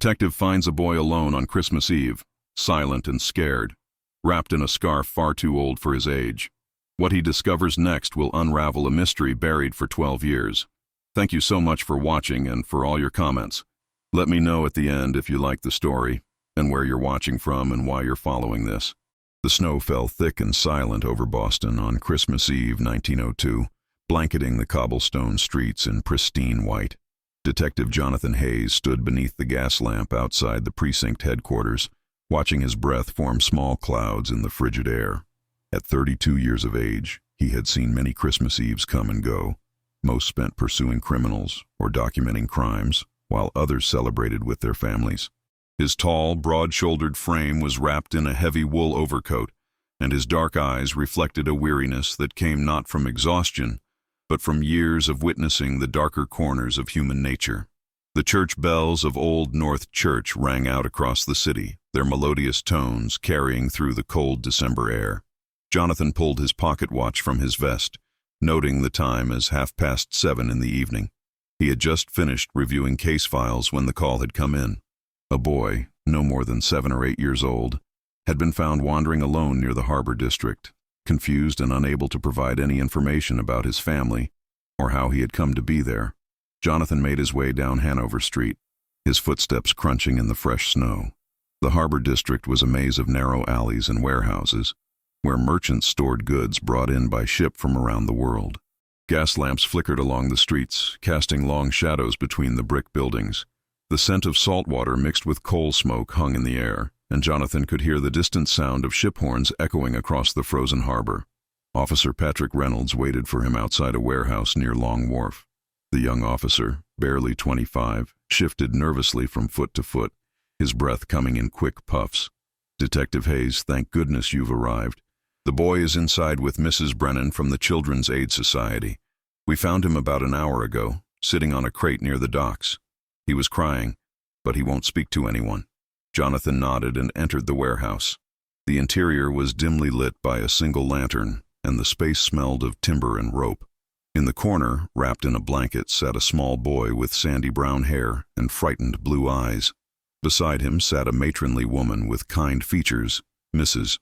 detective finds a boy alone on Christmas Eve, silent and scared, wrapped in a scarf far too old for his age. What he discovers next will unravel a mystery buried for 12 years. Thank you so much for watching and for all your comments. Let me know at the end if you like the story, and where you're watching from and why you're following this. The snow fell thick and silent over Boston on Christmas Eve 1902, blanketing the cobblestone streets in pristine white. Detective Jonathan Hayes stood beneath the gas lamp outside the precinct headquarters, watching his breath form small clouds in the frigid air. At 32 years of age, he had seen many Christmas Eves come and go, most spent pursuing criminals or documenting crimes, while others celebrated with their families. His tall, broad-shouldered frame was wrapped in a heavy wool overcoat, and his dark eyes reflected a weariness that came not from exhaustion, but from years of witnessing the darker corners of human nature. The church bells of Old North Church rang out across the city, their melodious tones carrying through the cold December air. Jonathan pulled his pocket watch from his vest, noting the time as 7:30 in the evening. He had just finished reviewing case files when the call had come in. A boy, no more than 7 or 8 years old, had been found wandering alone near the Harbor District, confused and unable to provide any information about his family or how he had come to be there. Jonathan made his way down Hanover Street, his footsteps crunching in the fresh snow. The Harbor District was a maze of narrow alleys and warehouses, where merchants stored goods brought in by ship from around the world. Gas lamps flickered along the streets, casting long shadows between the brick buildings. The scent of salt water mixed with coal smoke hung in the air, and Jonathan could hear the distant sound of ship horns echoing across the frozen harbor. Officer Patrick Reynolds waited for him outside a warehouse near Long Wharf. The young officer, barely 25, shifted nervously from foot to foot, his breath coming in quick puffs. "Detective Hayes, thank goodness you've arrived. The boy is inside with Mrs. Brennan from the Children's Aid Society. We found him about an hour ago, sitting on a crate near the docks. He was crying, but he won't speak to anyone." Jonathan nodded and entered the warehouse. The interior was dimly lit by a single lantern, and the space smelled of timber and rope. In the corner, wrapped in a blanket, sat a small boy with sandy brown hair and frightened blue eyes. Beside him sat a matronly woman with kind features, Mrs.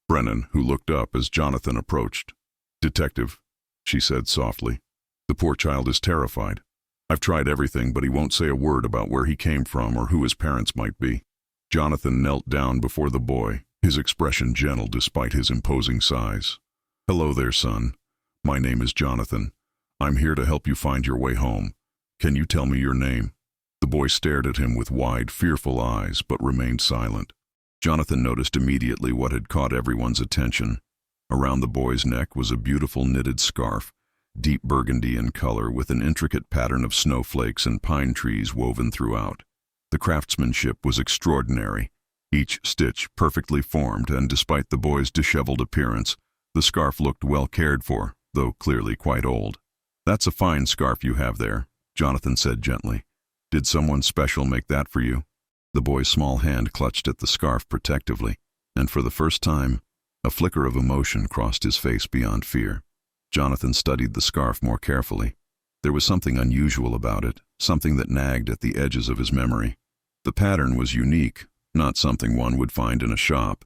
Brennan, who looked up as Jonathan approached. "Detective," she said softly, "the poor child is terrified. I've tried everything, but he won't say a word about where he came from or who his parents might be." Jonathan knelt down before the boy, his expression gentle despite his imposing size. "Hello there, son. My name is Jonathan. I'm here to help you find your way home. Can you tell me your name?" The boy stared at him with wide, fearful eyes, but remained silent. Jonathan noticed immediately what had caught everyone's attention. Around the boy's neck was a beautiful knitted scarf, deep burgundy in color with an intricate pattern of snowflakes and pine trees woven throughout. The craftsmanship was extraordinary, each stitch perfectly formed, and despite the boy's disheveled appearance, the scarf looked well cared for, though clearly quite old. "That's a fine scarf you have there," Jonathan said gently. "Did someone special make that for you?" The boy's small hand clutched at the scarf protectively, and for the first time, a flicker of emotion crossed his face beyond fear. Jonathan studied the scarf more carefully. There was something unusual about it, something that nagged at the edges of his memory. The pattern was unique, not something one would find in a shop,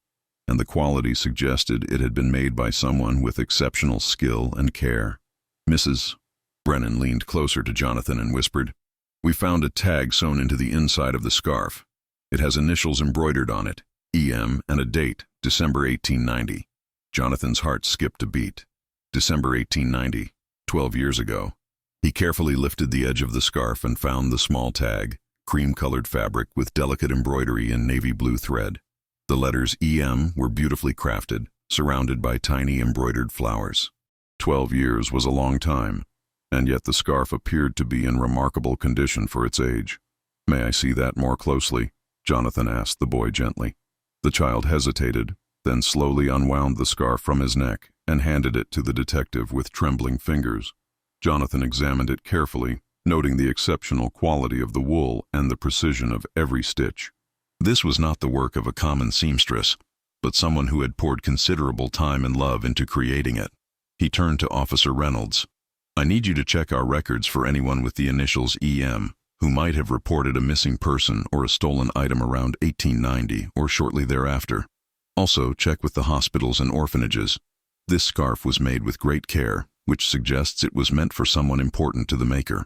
and the quality suggested it had been made by someone with exceptional skill and care. "Mrs. Brennan leaned closer to Jonathan and whispered, "We found a tag sewn into the inside of the scarf. It has initials embroidered on it, EM, and a date, December 1890. Jonathan's heart skipped a beat. December 1890, 12 years ago. He carefully lifted the edge of the scarf and found the small tag, cream-colored fabric with delicate embroidery in navy blue thread. The letters EM were beautifully crafted, surrounded by tiny embroidered flowers. 12 years was a long time, and yet the scarf appeared to be in remarkable condition for its age. "May I see that more closely?" Jonathan asked the boy gently. The child hesitated, then slowly unwound the scarf from his neck and handed it to the detective with trembling fingers. Jonathan examined it carefully, noting the exceptional quality of the wool and the precision of every stitch. This was not the work of a common seamstress, but someone who had poured considerable time and love into creating it. He turned to Officer Reynolds. "I need you to check our records for anyone with the initials EM. who might have reported a missing person or a stolen item around 1890 or shortly thereafter. Also, check with the hospitals and orphanages. This scarf was made with great care, which suggests it was meant for someone important to the maker.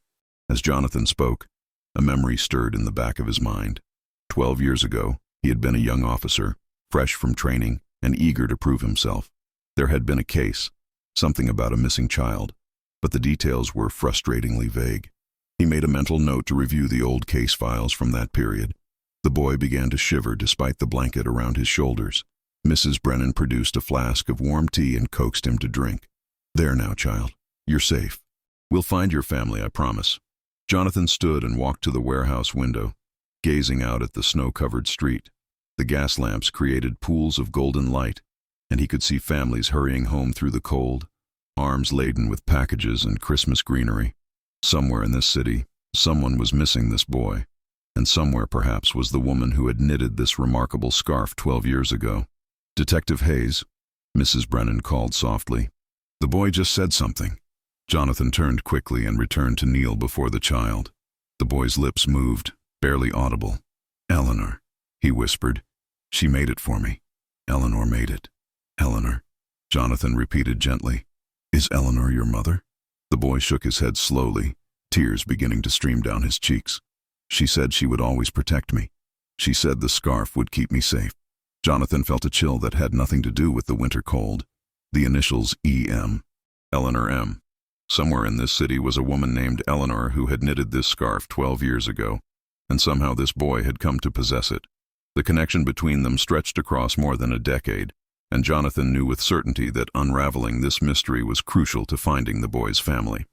As Jonathan spoke, a memory stirred in the back of his mind. 12 years ago, he had been a young officer, fresh from training and eager to prove himself. There had been a case, something about a missing child, but the details were frustratingly vague. He made a mental note to review the old case files from that period. The boy began to shiver despite the blanket around his shoulders. Mrs. Brennan produced a flask of warm tea and coaxed him to drink. "There now, child. You're safe. We'll find your family, I promise." Jonathan stood and walked to the warehouse window, gazing out at the snow-covered street. The gas lamps created pools of golden light, and he could see families hurrying home through the cold, arms laden with packages and Christmas greenery. Somewhere in this city, someone was missing this boy, and somewhere perhaps was the woman who had knitted this remarkable scarf 12 years ago. "Detective Hayes," Mrs. Brennan called softly. "The boy just said something." Jonathan turned quickly and returned to kneel before the child. The boy's lips moved, barely audible. "Eleanor," he whispered. "She made it for me. Eleanor made it." "Eleanor," Jonathan repeated gently. "Is Eleanor your mother?" The boy shook his head slowly, tears beginning to stream down his cheeks. "She said she would always protect me. She said the scarf would keep me safe." Jonathan felt a chill that had nothing to do with the winter cold. The initials E.M. Eleanor M. Somewhere in this city was a woman named Eleanor who had knitted this scarf 12 years ago, and somehow this boy had come to possess it. The connection between them stretched across more than a decade, and Jonathan knew with certainty that unraveling this mystery was crucial to finding the boy's family.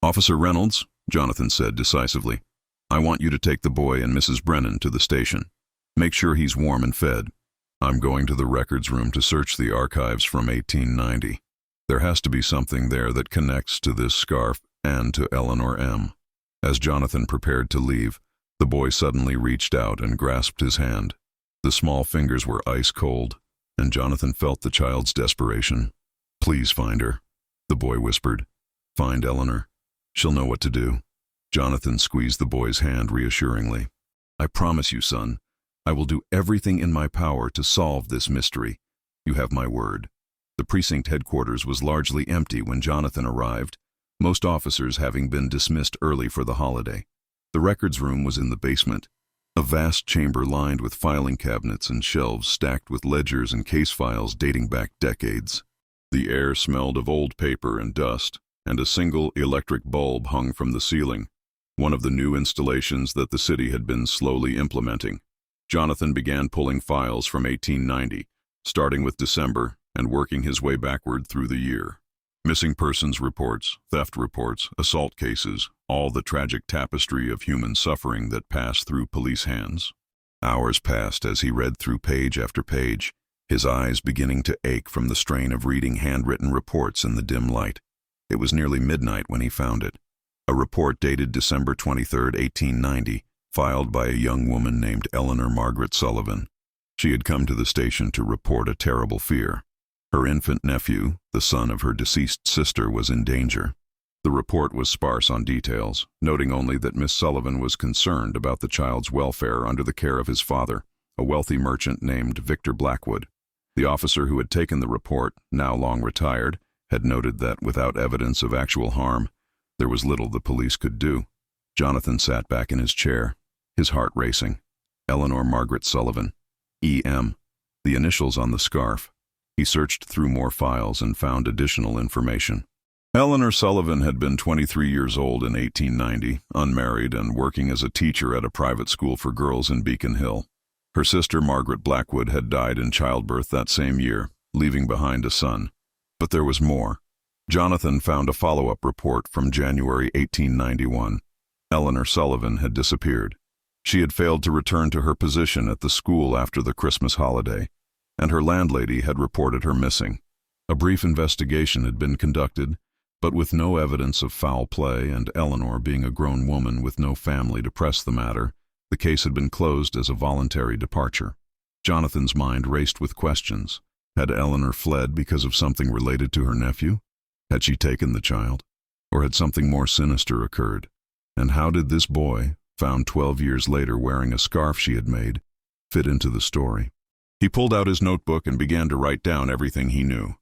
"Officer Reynolds," Jonathan said decisively, "I want you to take the boy and Mrs. Brennan to the station. Make sure he's warm and fed. I'm going to the records room to search the archives from 1890. There has to be something there that connects to this scarf and to Eleanor M." As Jonathan prepared to leave, the boy suddenly reached out and grasped his hand. The small fingers were ice cold, and Jonathan felt the child's desperation. "Please find her," the boy whispered. "Find Eleanor. She'll know what to do." Jonathan squeezed the boy's hand reassuringly. "I promise you, son, I will do everything in my power to solve this mystery. You have my word." The precinct headquarters was largely empty when Jonathan arrived, most officers having been dismissed early for the holiday. The records room was in the basement, a vast chamber lined with filing cabinets and shelves stacked with ledgers and case files dating back decades. The air smelled of old paper and dust, and a single electric bulb hung from the ceiling, one of the new installations that the city had been slowly implementing. Jonathan began pulling files from 1890, starting with December and working his way backward through the year. Missing persons reports, theft reports, assault cases, all the tragic tapestry of human suffering that passed through police hands. Hours passed as he read through page after page, his eyes beginning to ache from the strain of reading handwritten reports in the dim light. It was nearly midnight when he found it. A report dated December 23, 1890, filed by a young woman named Eleanor Margaret Sullivan. She had come to the station to report a terrible fear. Her infant nephew, the son of her deceased sister, was in danger. The report was sparse on details, noting only that Miss Sullivan was concerned about the child's welfare under the care of his father, a wealthy merchant named Victor Blackwood. The officer who had taken the report, now long retired, had noted that without evidence of actual harm, there was little the police could do. Jonathan sat back in his chair, his heart racing. Eleanor Margaret Sullivan, E.M., the initials on the scarf. He searched through more files and found additional information. Eleanor Sullivan had been 23 years old in 1890, unmarried and working as a teacher at a private school for girls in Beacon Hill. Her sister Margaret Blackwood had died in childbirth that same year, leaving behind a son. But there was more. Jonathan found a follow-up report from January 1891. Eleanor Sullivan had disappeared. She had failed to return to her position at the school after the Christmas holiday, and her landlady had reported her missing. A brief investigation had been conducted, but with no evidence of foul play, and Eleanor being a grown woman with no family to press the matter, the case had been closed as a voluntary departure. Jonathan's mind raced with questions. Had Eleanor fled because of something related to her nephew? Had she taken the child? Or had something more sinister occurred? And how did this boy, found 12 years later wearing a scarf she had made, fit into the story. He pulled out his notebook and began to write down everything he knew.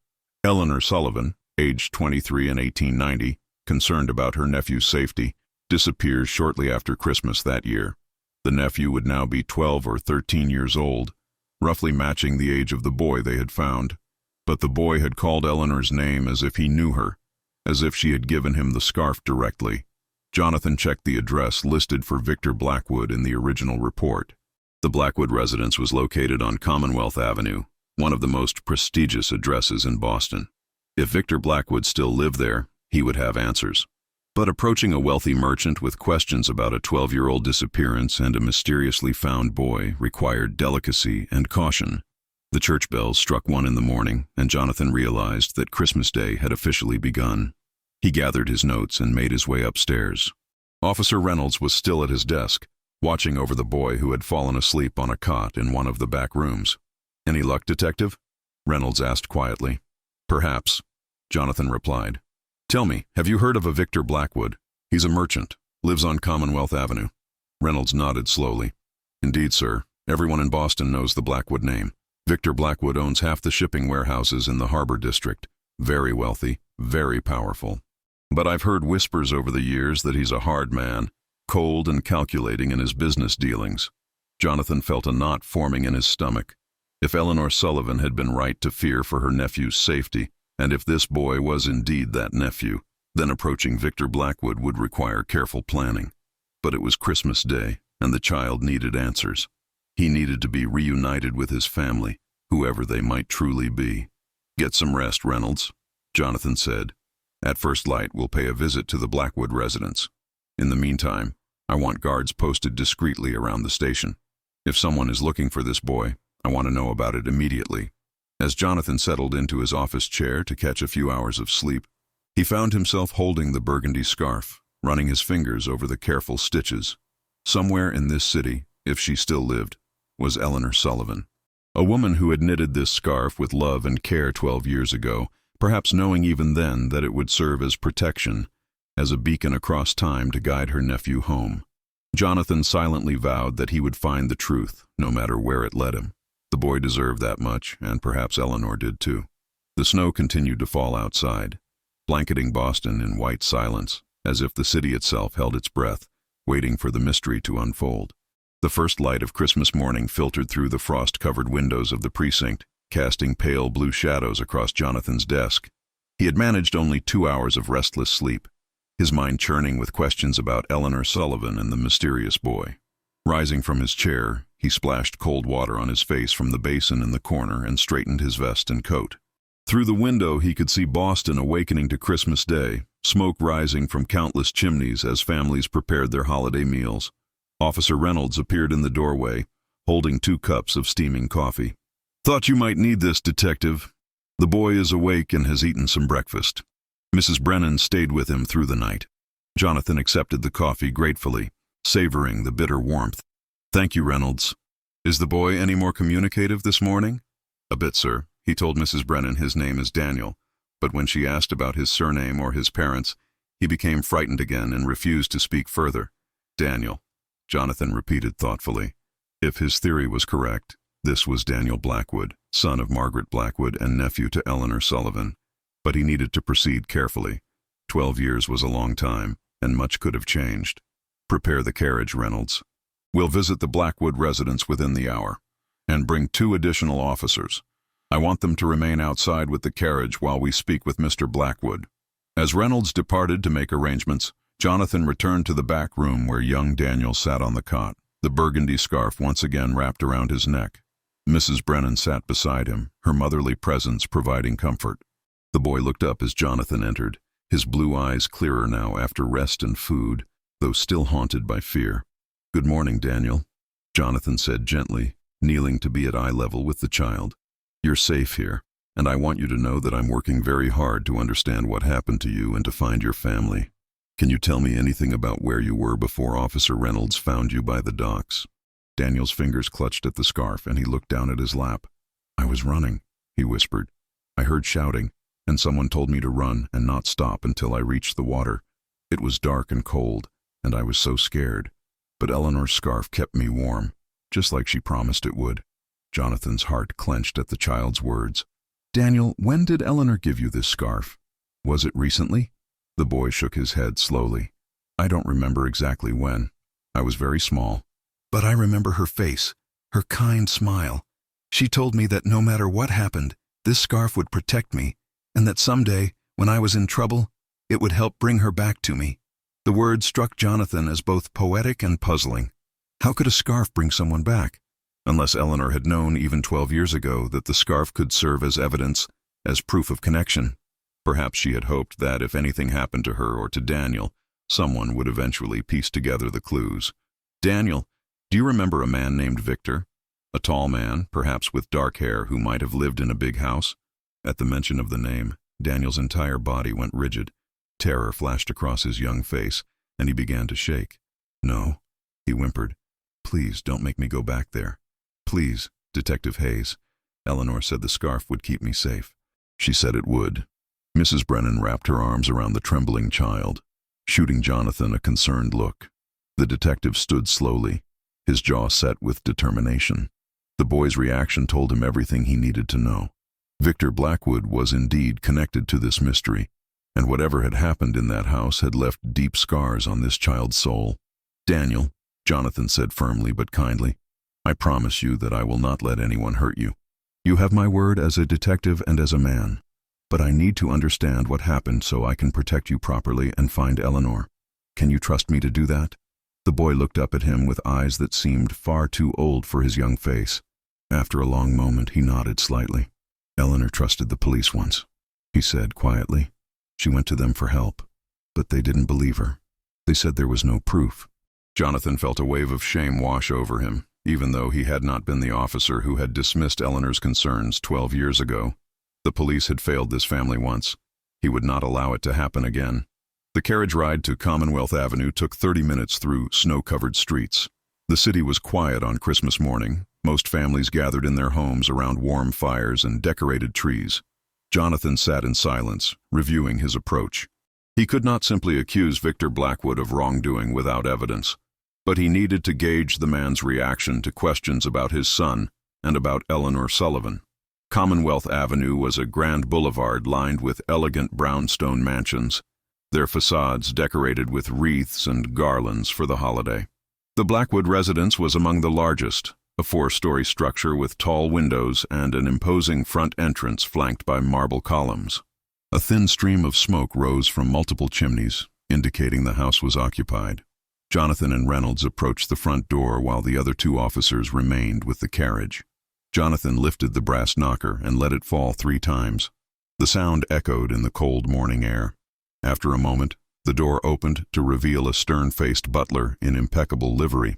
Eleanor Sullivan, aged 23 in 1890, concerned about her nephew's safety, disappears shortly after Christmas that year. The nephew would now be 12 or 13 years old, roughly matching the age of the boy they had found. But the boy had called Eleanor's name as if he knew her, as if she had given him the scarf directly. Jonathan checked the address listed for Victor Blackwood in the original report. The Blackwood residence was located on Commonwealth Avenue, one of the most prestigious addresses in Boston. If Victor Blackwood still lived there, he would have answers. But approaching a wealthy merchant with questions about a 12-year-old disappearance and a mysteriously found boy required delicacy and caution. The church bells struck 1 in the morning, and Jonathan realized that Christmas Day had officially begun. He gathered his notes and made his way upstairs. Officer Reynolds was still at his desk, watching over the boy who had fallen asleep on a cot in one of the back rooms. "Any luck, Detective?" Reynolds asked quietly. "Perhaps," Jonathan replied. "Tell me, have you heard of a Victor Blackwood? He's a merchant, lives on Commonwealth Avenue." Reynolds nodded slowly. "Indeed, sir. Everyone in Boston knows the Blackwood name. Victor Blackwood owns half the shipping warehouses in the Harbor District. Very wealthy, very powerful. But I've heard whispers over the years that he's a hard man, cold and calculating in his business dealings." Jonathan felt a knot forming in his stomach. If Eleanor Sullivan had been right to fear for her nephew's safety, and if this boy was indeed that nephew, then approaching Victor Blackwood would require careful planning. But it was Christmas Day, and the child needed answers. He needed to be reunited with his family, whoever they might truly be. "Get some rest, Reynolds," Jonathan said. "At first light, we'll pay a visit to the Blackwood residence. In the meantime, I want guards posted discreetly around the station. If someone is looking for this boy, I want to know about it immediately." As Jonathan settled into his office chair to catch a few hours of sleep, he found himself holding the burgundy scarf, running his fingers over the careful stitches. Somewhere in this city, if she still lived, was Eleanor Sullivan. A woman who had knitted this scarf with love and care 12 years ago, perhaps knowing even then that it would serve as protection, as a beacon across time to guide her nephew home. Jonathan silently vowed that he would find the truth, no matter where it led him. The boy deserved that much, and perhaps Eleanor did too. The snow continued to fall outside, blanketing Boston in white silence, as if the city itself held its breath, waiting for the mystery to unfold. The first light of Christmas morning filtered through the frost-covered windows of the precinct, casting pale blue shadows across Jonathan's desk. He had managed only 2 hours of restless sleep, his mind churning with questions about Eleanor Sullivan and the mysterious boy. Rising from his chair, he splashed cold water on his face from the basin in the corner and straightened his vest and coat. Through the window he could see Boston awakening to Christmas Day, smoke rising from countless chimneys as families prepared their holiday meals. Officer Reynolds appeared in the doorway, holding 2 cups of steaming coffee. "Thought you might need this, Detective. The boy is awake and has eaten some breakfast. Mrs. Brennan stayed with him through the night." Jonathan accepted the coffee gratefully, savoring the bitter warmth. "Thank you, Reynolds. Is the boy any more communicative this morning?" "A bit, sir. He told Mrs. Brennan his name is Daniel, but when she asked about his surname or his parents, he became frightened again and refused to speak further." "Daniel," Jonathan repeated thoughtfully. If his theory was correct, this was Daniel Blackwood, son of Margaret Blackwood and nephew to Eleanor Sullivan. But he needed to proceed carefully. 12 years was a long time, and much could have changed. "Prepare the carriage, Reynolds. We'll visit the Blackwood residence within the hour, and bring 2 additional officers. I want them to remain outside with the carriage while we speak with Mr. Blackwood." As Reynolds departed to make arrangements, Jonathan returned to the back room where young Daniel sat on the cot, the burgundy scarf once again wrapped around his neck. Mrs. Brennan sat beside him, her motherly presence providing comfort. The boy looked up as Jonathan entered, his blue eyes clearer now after rest and food, though still haunted by fear. "Good morning, Daniel," Jonathan said gently, kneeling to be at eye level with the child. "You're safe here, and I want you to know that I'm working very hard to understand what happened to you and to find your family. Can you tell me anything about where you were before Officer Reynolds found you by the docks?" Daniel's fingers clutched at the scarf, and he looked down at his lap. "I was running," he whispered. "I heard shouting, and someone told me to run and not stop until I reached the water. It was dark and cold, and I was so scared. but Eleanor's scarf kept me warm, just like she promised it would. Jonathan's heart clenched at the child's words. Daniel, when did Eleanor give you this scarf? Was it recently? The boy shook his head slowly. I don't remember exactly when. I was very small. But I remember her face, her kind smile. She told me that no matter what happened, this scarf would protect me, and that someday, when I was in trouble, it would help bring her back to me. The words struck Jonathan as both poetic and puzzling. How could a scarf bring someone back? Unless Eleanor had known even 12 years ago that the scarf could serve as evidence, as proof of connection. Perhaps she had hoped that if anything happened to her or to Daniel, someone would eventually piece together the clues. Daniel, do you remember a man named Victor? A tall man, perhaps with dark hair, who might have lived in a big house? At the mention of the name, Daniel's entire body went rigid. Terror flashed across his young face, and he began to shake. No, he whimpered. Please don't make me go back there. Please, Detective Hayes. Eleanor said the scarf would keep me safe. She said it would. Mrs. Brennan wrapped her arms around the trembling child, shooting Jonathan a concerned look. The detective stood slowly, his jaw set with determination. The boy's reaction told him everything he needed to know. Victor Blackwood was indeed connected to this mystery, and whatever had happened in that house had left deep scars on this child's soul. Daniel, Jonathan said firmly but kindly, I promise you that I will not let anyone hurt you. You have my word as a detective and as a man. But I need to understand what happened so I can protect you properly and find Eleanor. Can you trust me to do that? The boy looked up at him with eyes that seemed far too old for his young face. After a long moment, he nodded slightly. Eleanor trusted the police once, he said quietly. She went to them for help, but they didn't believe her. They said there was no proof. Jonathan felt a wave of shame wash over him, even though he had not been the officer who had dismissed Eleanor's concerns 12 years ago. The police had failed this family once. He would not allow it to happen again. The carriage ride to Commonwealth Avenue took 30 minutes through snow-covered streets. The city was quiet on Christmas morning. Most families gathered in their homes around warm fires and decorated trees. Jonathan sat in silence, reviewing his approach. He could not simply accuse Victor Blackwood of wrongdoing without evidence, but he needed to gauge the man's reaction to questions about his son and about Eleanor Sullivan. Commonwealth Avenue was a grand boulevard lined with elegant brownstone mansions, their facades decorated with wreaths and garlands for the holiday. The Blackwood residence was among the largest, a 4-story structure with tall windows and an imposing front entrance flanked by marble columns. A thin stream of smoke rose from multiple chimneys, indicating the house was occupied. Jonathan and Reynolds approached the front door while the other 2 officers remained with the carriage. Jonathan lifted the brass knocker and let it fall 3 times. The sound echoed in the cold morning air. After a moment, the door opened to reveal a stern-faced butler in impeccable livery.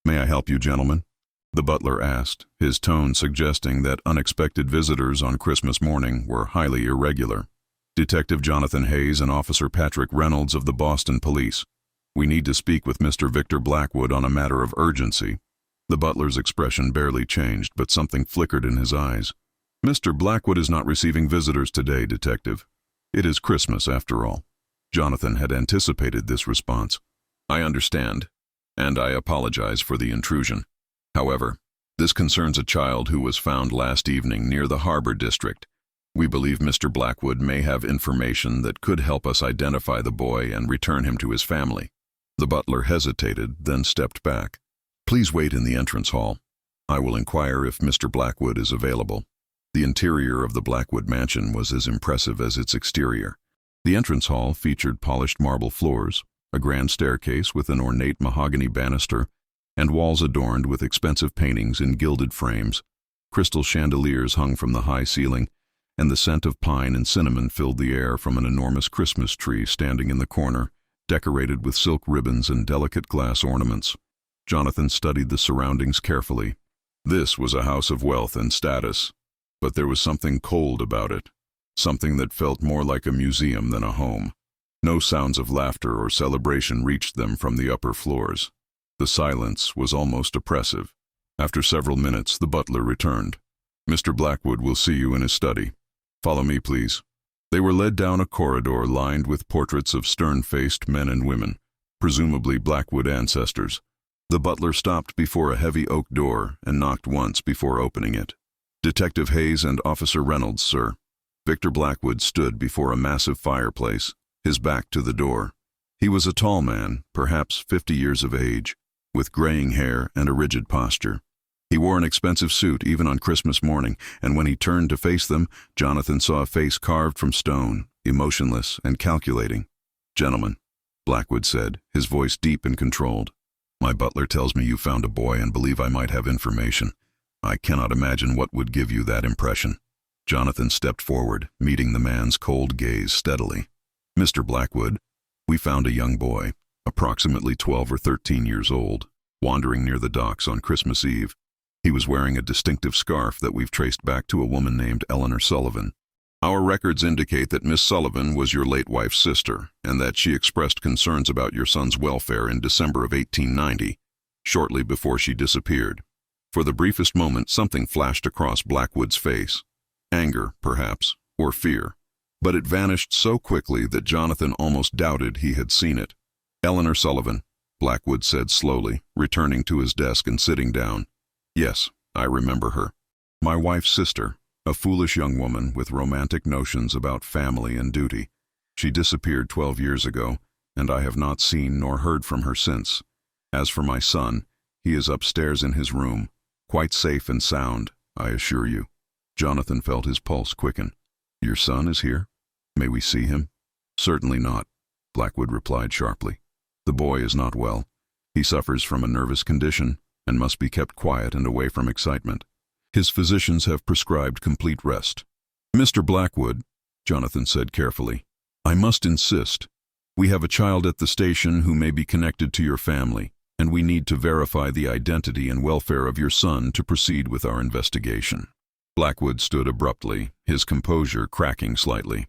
"May I help you, gentlemen?" the butler asked, his tone suggesting that unexpected visitors on Christmas morning were highly irregular. "Detective Jonathan Hayes and Officer Patrick Reynolds of the Boston Police. We need to speak with Mr. Victor Blackwood on a matter of urgency." The butler's expression barely changed, but something flickered in his eyes. "Mr. Blackwood is not receiving visitors today, Detective. It is Christmas, after all." Jonathan had anticipated this response. "I understand, and I apologize for the intrusion. However, this concerns a child who was found last evening near the Harbor District. We believe Mr. Blackwood may have information that could help us identify the boy and return him to his family." The butler hesitated, then stepped back. "Please wait in the entrance hall. I will inquire if Mr. Blackwood is available." The interior of the Blackwood mansion was as impressive as its exterior. The entrance hall featured polished marble floors, a grand staircase with an ornate mahogany banister, and walls adorned with expensive paintings in gilded frames. Crystal chandeliers hung from the high ceiling, and the scent of pine and cinnamon filled the air from an enormous Christmas tree standing in the corner, decorated with silk ribbons and delicate glass ornaments. Jonathan studied the surroundings carefully. This was a house of wealth and status, but there was something cold about it, something that felt more like a museum than a home. No sounds of laughter or celebration reached them from the upper floors. The silence was almost oppressive. After several minutes, the butler returned. "Mr. Blackwood will see you in his study. Follow me, please." They were led down a corridor lined with portraits of stern-faced men and women, presumably Blackwood ancestors. The butler stopped before a heavy oak door and knocked once before opening it. "Detective Hayes and Officer Reynolds, sir." Victor Blackwood stood before a massive fireplace, his back to the door. He was a tall man, perhaps 50 years of age, with graying hair and a rigid posture. He wore an expensive suit even on Christmas morning, and when he turned to face them, Jonathan saw a face carved from stone, emotionless and calculating. "Gentlemen," Blackwood said, his voice deep and controlled, "my butler tells me you found a boy and believe I might have information. I cannot imagine what would give you that impression." Jonathan stepped forward, meeting the man's cold gaze steadily. "Mr. Blackwood, we found a young boy, approximately 12 or 13 years old, wandering near the docks on Christmas Eve. He was wearing a distinctive scarf that we've traced back to a woman named Eleanor Sullivan. Our records indicate that Miss Sullivan was your late wife's sister, and that she expressed concerns about your son's welfare in December of 1890, shortly before she disappeared." For the briefest moment, something flashed across Blackwood's face. Anger, perhaps, or fear. But it vanished so quickly that Jonathan almost doubted he had seen it. "Eleanor Sullivan," Blackwood said slowly, returning to his desk and sitting down. "Yes, I remember her. My wife's sister, a foolish young woman with romantic notions about family and duty. She disappeared 12 years ago, and I have not seen nor heard from her since. As for my son, he is upstairs in his room, quite safe and sound, I assure you." Jonathan felt his pulse quicken. "Your son is here? May we see him?" "Certainly not," Blackwood replied sharply. "The boy is not well. He suffers from a nervous condition and must be kept quiet and away from excitement. His physicians have prescribed complete rest." "Mr. Blackwood," Jonathan said carefully, "I must insist. We have a child at the station who may be connected to your family, and we need to verify the identity and welfare of your son to proceed with our investigation." Blackwood stood abruptly, his composure cracking slightly.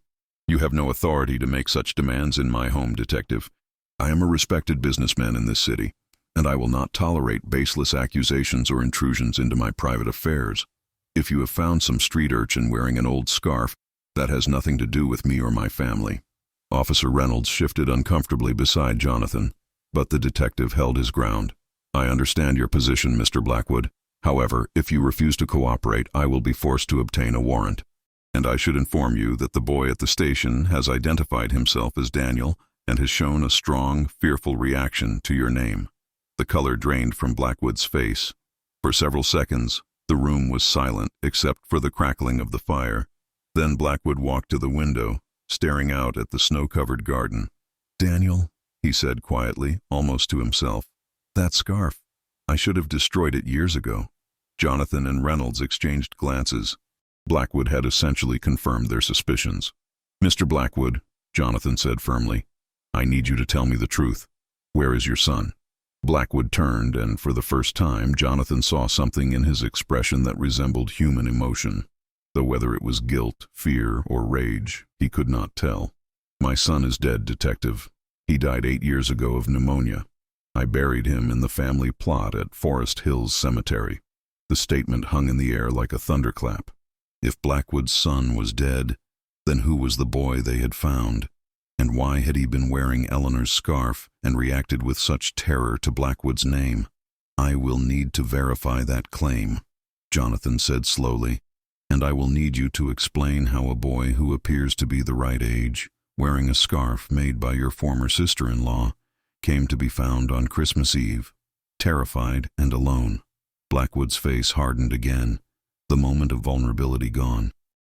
"You have no authority to make such demands in my home, detective. I am a respected businessman in this city, and I will not tolerate baseless accusations or intrusions into my private affairs. If you have found some street urchin wearing an old scarf, that has nothing to do with me or my family." Officer Reynolds shifted uncomfortably beside Jonathan, but the detective held his ground. "I understand your position, Mr. Blackwood. However, if you refuse to cooperate, I will be forced to obtain a warrant. And I should inform you that the boy at the station has identified himself as Daniel and has shown a strong, fearful reaction to your name." The color drained from Blackwood's face. For several seconds, the room was silent except for the crackling of the fire. Then Blackwood walked to the window, staring out at the snow-covered garden. "Daniel," he said quietly, almost to himself, "that scarf. I should have destroyed it years ago." Jonathan and Reynolds exchanged glances. Blackwood had essentially confirmed their suspicions. "Mr. Blackwood," Jonathan said firmly, "I need you to tell me the truth. Where is your son?" Blackwood turned, and for the first time Jonathan saw something in his expression that resembled human emotion, though whether it was guilt, fear, or rage, he could not tell. "My son is dead, detective. He died 8 years ago of pneumonia. I buried him in the family plot at Forest Hills Cemetery." The statement hung in the air like a thunderclap. If Blackwood's son was dead, then who was the boy they had found? And why had he been wearing Eleanor's scarf and reacted with such terror to Blackwood's name? "I will need to verify that claim," Jonathan said slowly, "and I will need you to explain how a boy who appears to be the right age, wearing a scarf made by your former sister-in-law, came to be found on Christmas Eve, terrified and alone." Blackwood's face hardened again, the moment of vulnerability gone.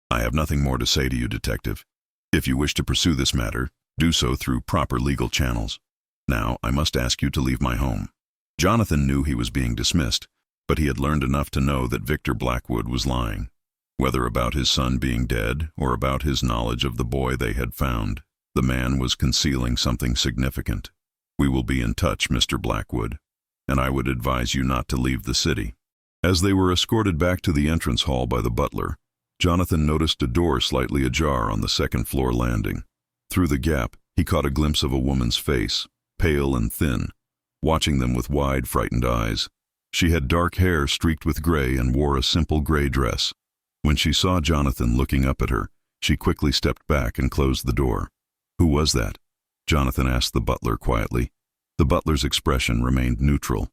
"I have nothing more to say to you, detective. If you wish to pursue this matter, do so through proper legal channels. Now, I must ask you to leave my home." Jonathan knew he was being dismissed, but he had learned enough to know that Victor Blackwood was lying. Whether about his son being dead or about his knowledge of the boy they had found, the man was concealing something significant. "We will be in touch, Mr. Blackwood, and I would advise you not to leave the city." As they were escorted back to the entrance hall by the butler, Jonathan noticed a door slightly ajar on the second-floor landing. Through the gap, he caught a glimpse of a woman's face, pale and thin, watching them with wide, frightened eyes. She had dark hair streaked with gray and wore a simple gray dress. When she saw Jonathan looking up at her, she quickly stepped back and closed the door. "Who was that?" Jonathan asked the butler quietly. The butler's expression remained neutral.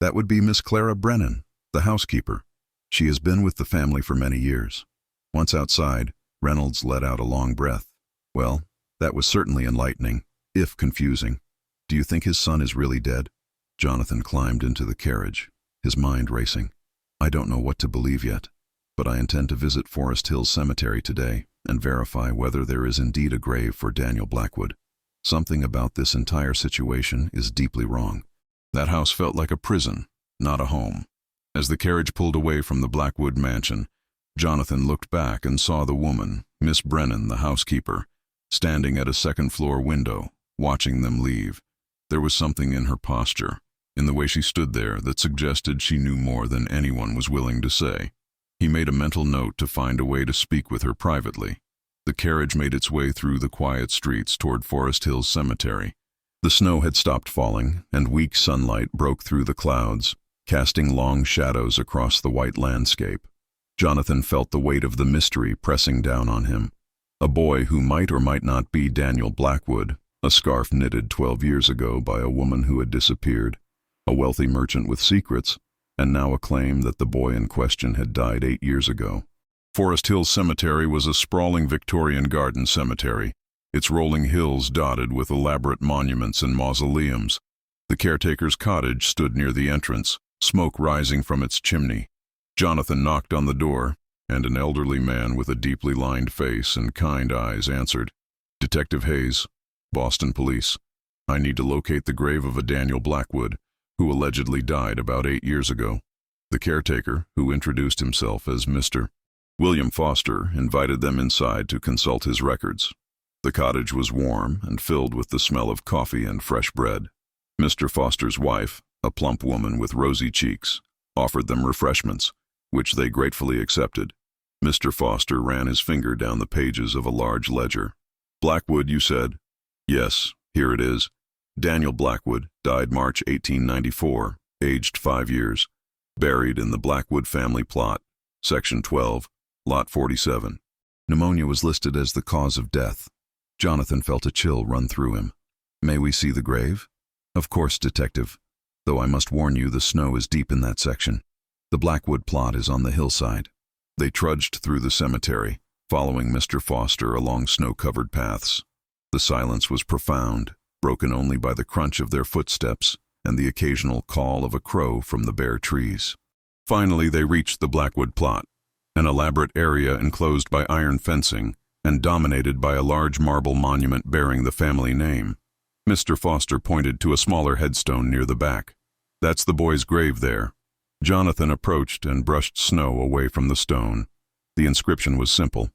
That would be Miss Clara Brennan, the housekeeper. She has been with the family for many years. Once outside, Reynolds let out a long breath. Well, that was certainly enlightening, if confusing. Do you think his son is really dead? Jonathan climbed into the carriage, his mind racing. I don't know what to believe yet, but I intend to visit Forest Hills Cemetery today and verify whether there is indeed a grave for Daniel Blackwood. Something about this entire situation is deeply wrong. That house felt like a prison, not a home. As the carriage pulled away from the Blackwood mansion, Jonathan looked back and saw the woman, Miss Brennan, the housekeeper, standing at a second-floor window, watching them leave. There was something in her posture, in the way she stood there, that suggested she knew more than anyone was willing to say. He made a mental note to find a way to speak with her privately. The carriage made its way through the quiet streets toward Forest Hills Cemetery. The snow had stopped falling, and weak sunlight broke through the clouds, casting long shadows across the white landscape. Jonathan felt the weight of the mystery pressing down on him. A boy who might or might not be Daniel Blackwood, a scarf knitted 12 years ago by a woman who had disappeared, a wealthy merchant with secrets, and now a claim that the boy in question had died 8 years ago. Forest Hills Cemetery was a sprawling Victorian garden cemetery, its rolling hills dotted with elaborate monuments and mausoleums. The caretaker's cottage stood near the entrance, smoke rising from its chimney. Jonathan knocked on the door, and an elderly man with a deeply lined face and kind eyes answered. Detective Hayes, Boston Police. I need to locate the grave of a Daniel Blackwood, who allegedly died about 8 years ago. The caretaker, who introduced himself as Mr. William Foster, invited them inside to consult his records. The cottage was warm and filled with the smell of coffee and fresh bread. Mr. Foster's wife, a plump woman with rosy cheeks, offered them refreshments, which they gratefully accepted. Mr. Foster ran his finger down the pages of a large ledger. Blackwood, you said? Yes, here it is. Daniel Blackwood died March 1894, aged 5 years. Buried in the Blackwood family plot, Section 12, Lot 47. Pneumonia was listed as the cause of death. Jonathan felt a chill run through him. May we see the grave? Of course, Detective. Though I must warn you, the snow is deep in that section. The Blackwood plot is on the hillside. They trudged through the cemetery, following Mr. Foster along snow-covered paths. The silence was profound, broken only by the crunch of their footsteps and the occasional call of a crow from the bare trees. Finally, they reached the Blackwood plot, an elaborate area enclosed by iron fencing and dominated by a large marble monument bearing the family name. Mr. Foster pointed to a smaller headstone near the back. That's the boy's grave there. Jonathan approached and brushed snow away from the stone. The inscription was simple.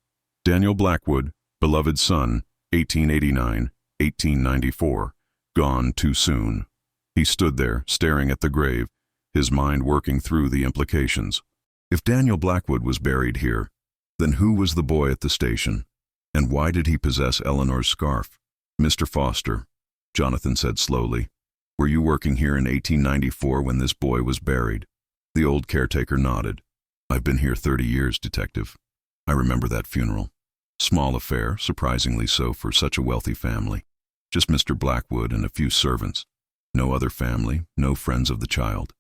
Daniel Blackwood, beloved son, 1889-1894, gone too soon. He stood there, staring at the grave, his mind working through the implications. If Daniel Blackwood was buried here, then who was the boy at the station? And why did he possess Eleanor's scarf? Mr. Foster, Jonathan said slowly, were you working here in 1894 when this boy was buried? The old caretaker nodded. I've been here 30 years, Detective. I remember that funeral. Small affair, surprisingly so for such a wealthy family. Just Mr. Blackwood and a few servants. No other family, no friends of the child.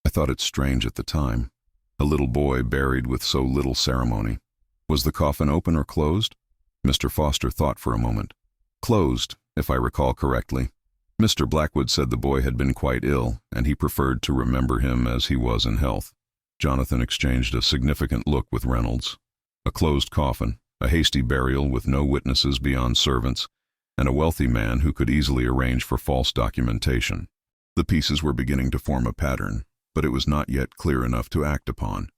I thought it strange at the time. A little boy buried with so little ceremony. Was the coffin open or closed? Mr. Foster thought for a moment. Closed, if I recall correctly. Mr. Blackwood said the boy had been quite ill, and he preferred to remember him as he was in health. Jonathan exchanged a significant look with Reynolds. A closed coffin, a hasty burial with no witnesses beyond servants, and a wealthy man who could easily arrange for false documentation. The pieces were beginning to form a pattern, but it was not yet clear enough to act upon.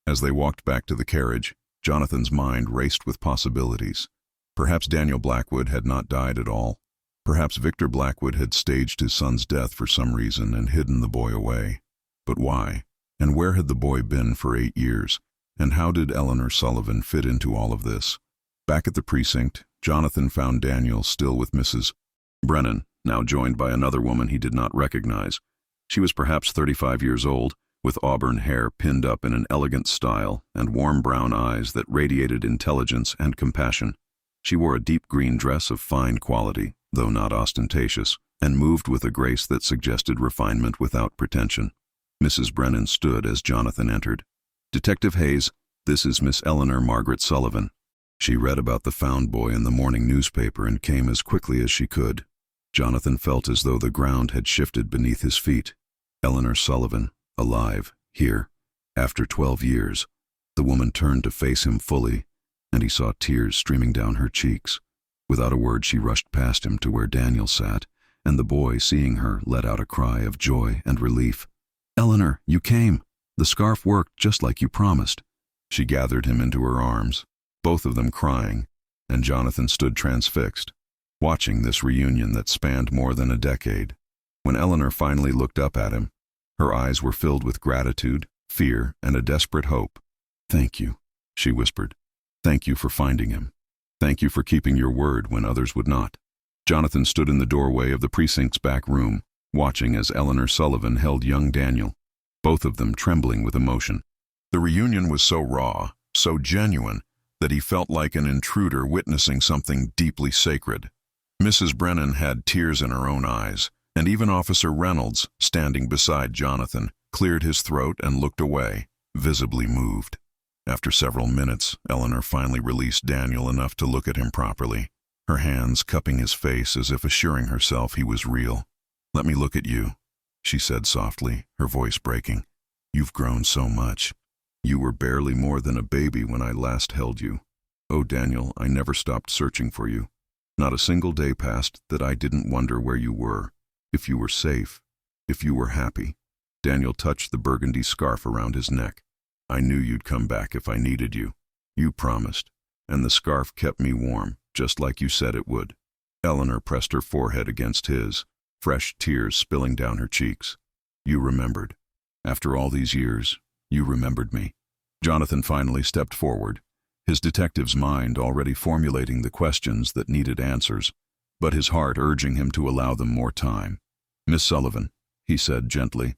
As they walked back to the carriage, Jonathan's mind raced with possibilities. Perhaps Daniel Blackwood had not died at all. Perhaps Victor Blackwood had staged his son's death for some reason and hidden the boy away. But why? And where had the boy been for 8 years? And how did Eleanor Sullivan fit into all of this? Back at the precinct, Jonathan found Daniel still with Mrs. Brennan, now joined by another woman he did not recognize. She was perhaps 35 years old, with auburn hair pinned up in an elegant style and warm brown eyes that radiated intelligence and compassion. She wore a deep green dress of fine quality, though not ostentatious, and moved with a grace that suggested refinement without pretension. Mrs. Brennan stood as Jonathan entered. "Detective Hayes, this is Miss Eleanor Margaret Sullivan." She read about the found boy in the morning newspaper and came as quickly as she could. Jonathan felt as though the ground had shifted beneath his feet. Eleanor Sullivan, alive, here, after 12 years. The woman turned to face him fully, and he saw tears streaming down her cheeks. Without a word, she rushed past him to where Daniel sat, and the boy, seeing her, let out a cry of joy and relief. "Eleanor, you came. The scarf worked just like you promised." She gathered him into her arms, both of them crying, and Jonathan stood transfixed, watching this reunion that spanned more than a decade. When Eleanor finally looked up at him, her eyes were filled with gratitude, fear, and a desperate hope. "Thank you," she whispered. "Thank you for finding him. Thank you for keeping your word when others would not." Jonathan stood in the doorway of the precinct's back room, watching as Eleanor Sullivan held young Daniel, both of them trembling with emotion. The reunion was so raw, so genuine, that he felt like an intruder witnessing something deeply sacred. Mrs. Brennan had tears in her own eyes, and even Officer Reynolds, standing beside Jonathan, cleared his throat and looked away, visibly moved. After several minutes, Eleanor finally released Daniel enough to look at him properly, her hands cupping his face as if assuring herself he was real. "Let me look at you," she said softly, her voice breaking. "You've grown so much. You were barely more than a baby when I last held you. Oh, Daniel, I never stopped searching for you. Not a single day passed that I didn't wonder where you were, if you were safe, if you were happy." Daniel touched the burgundy scarf around his neck. "I knew you'd come back if I needed you. You promised, and the scarf kept me warm, just like you said it would." Eleanor pressed her forehead against his, fresh tears spilling down her cheeks. "You remembered. After all these years, you remembered me." Jonathan finally stepped forward, his detective's mind already formulating the questions that needed answers, but his heart urging him to allow them more time. "Miss Sullivan," he said gently,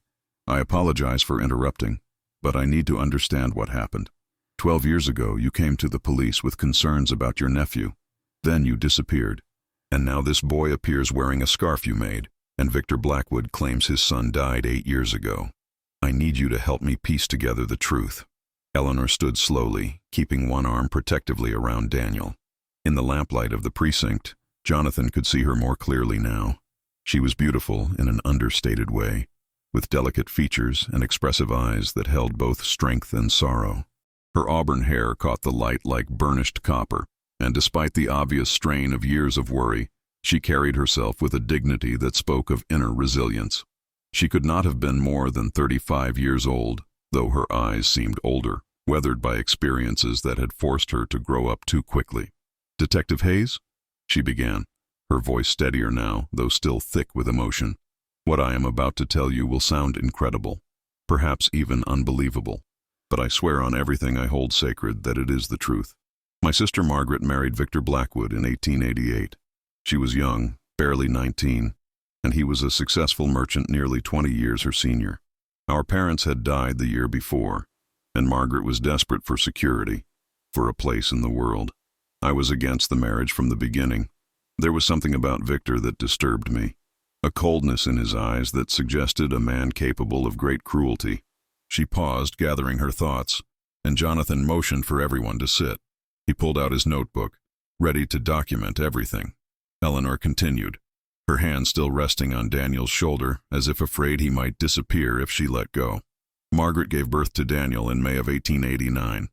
"I apologize for interrupting, but I need to understand what happened. 12 years ago, you came to the police with concerns about your nephew. Then you disappeared. And now this boy appears wearing a scarf you made, and Victor Blackwood claims his son died 8 years ago. I need you to help me piece together the truth." Eleanor stood slowly, keeping one arm protectively around Daniel. In the lamplight of the precinct, Jonathan could see her more clearly now. She was beautiful in an understated way, with delicate features and expressive eyes that held both strength and sorrow. Her auburn hair caught the light like burnished copper, and despite the obvious strain of years of worry, she carried herself with a dignity that spoke of inner resilience. She could not have been more than 35 years old, though her eyes seemed older, weathered by experiences that had forced her to grow up too quickly. "Detective Hayes?" she began, her voice steadier now, though still thick with emotion. "What I am about to tell you will sound incredible, perhaps even unbelievable, but I swear on everything I hold sacred that it is the truth. My sister Margaret married Victor Blackwood in 1888. She was young, barely 19, and he was a successful merchant nearly 20 years her senior. Our parents had died the year before, and Margaret was desperate for security, for a place in the world. I was against the marriage from the beginning. There was something about Victor that disturbed me, a coldness in his eyes that suggested a man capable of great cruelty." She paused, gathering her thoughts, and Jonathan motioned for everyone to sit. He pulled out his notebook, ready to document everything. Eleanor continued, her hand still resting on Daniel's shoulder, as if afraid he might disappear if she let go. "Margaret gave birth to Daniel in May of 1889.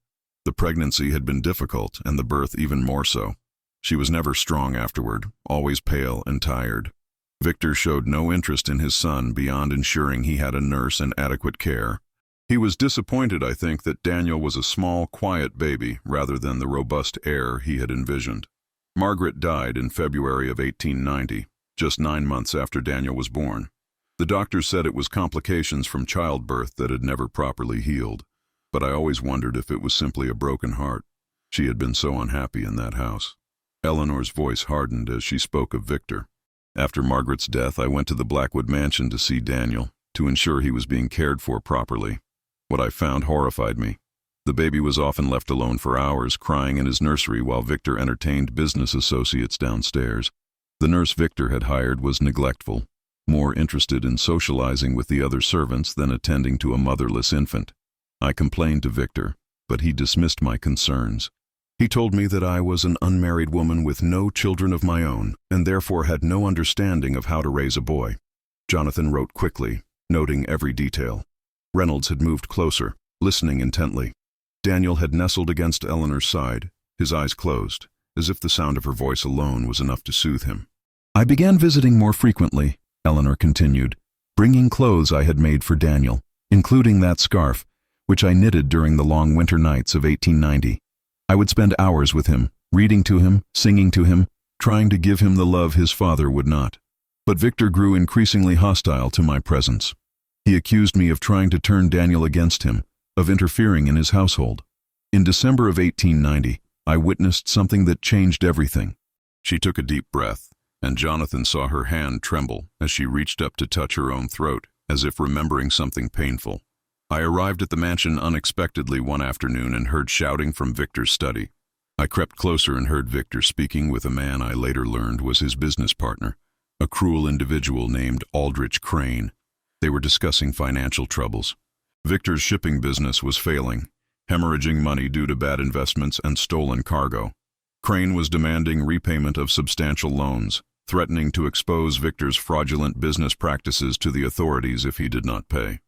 The pregnancy had been difficult, and the birth even more so. She was never strong afterward, always pale and tired. Victor showed no interest in his son beyond ensuring he had a nurse and adequate care. He was disappointed, I think, that Daniel was a small, quiet baby rather than the robust heir he had envisioned. Margaret died in February of 1890, just 9 months after Daniel was born. The doctors said it was complications from childbirth that had never properly healed, but I always wondered if it was simply a broken heart. She had been so unhappy in that house." Eleanor's voice hardened as she spoke of Victor. "After Margaret's death, I went to the Blackwood mansion to see Daniel, to ensure he was being cared for properly. What I found horrified me. The baby was often left alone for hours, crying in his nursery while Victor entertained business associates downstairs. The nurse Victor had hired was neglectful. more interested in socializing with the other servants than attending to a motherless infant. I complained to Victor, but he dismissed my concerns. He told me that I was an unmarried woman with no children of my own, and therefore had no understanding of how to raise a boy. Jonathan wrote quickly, noting every detail. Reynolds had moved closer, listening intently. Daniel had nestled against Eleanor's side, his eyes closed, as if the sound of her voice alone was enough to soothe him. I began visiting more frequently, Eleanor continued, bringing clothes I had made for Daniel, including that scarf, which I knitted during the long winter nights of 1890. I would spend hours with him, reading to him, singing to him, trying to give him the love his father would not. But Victor grew increasingly hostile to my presence. He accused me of trying to turn Daniel against him, of interfering in his household. In December of 1890, I witnessed something that changed everything. She took a deep breath, and Jonathan saw her hand tremble as she reached up to touch her own throat, as if remembering something painful. I arrived at the mansion unexpectedly one afternoon and heard shouting from Victor's study. I crept closer and heard Victor speaking with a man I later learned was his business partner, a cruel individual named Aldrich Crane. They were discussing financial troubles. Victor's shipping business was failing, hemorrhaging money due to bad investments and stolen cargo. Crane was demanding repayment of substantial loans, threatening to expose Victor's fraudulent business practices to the authorities if he did not pay.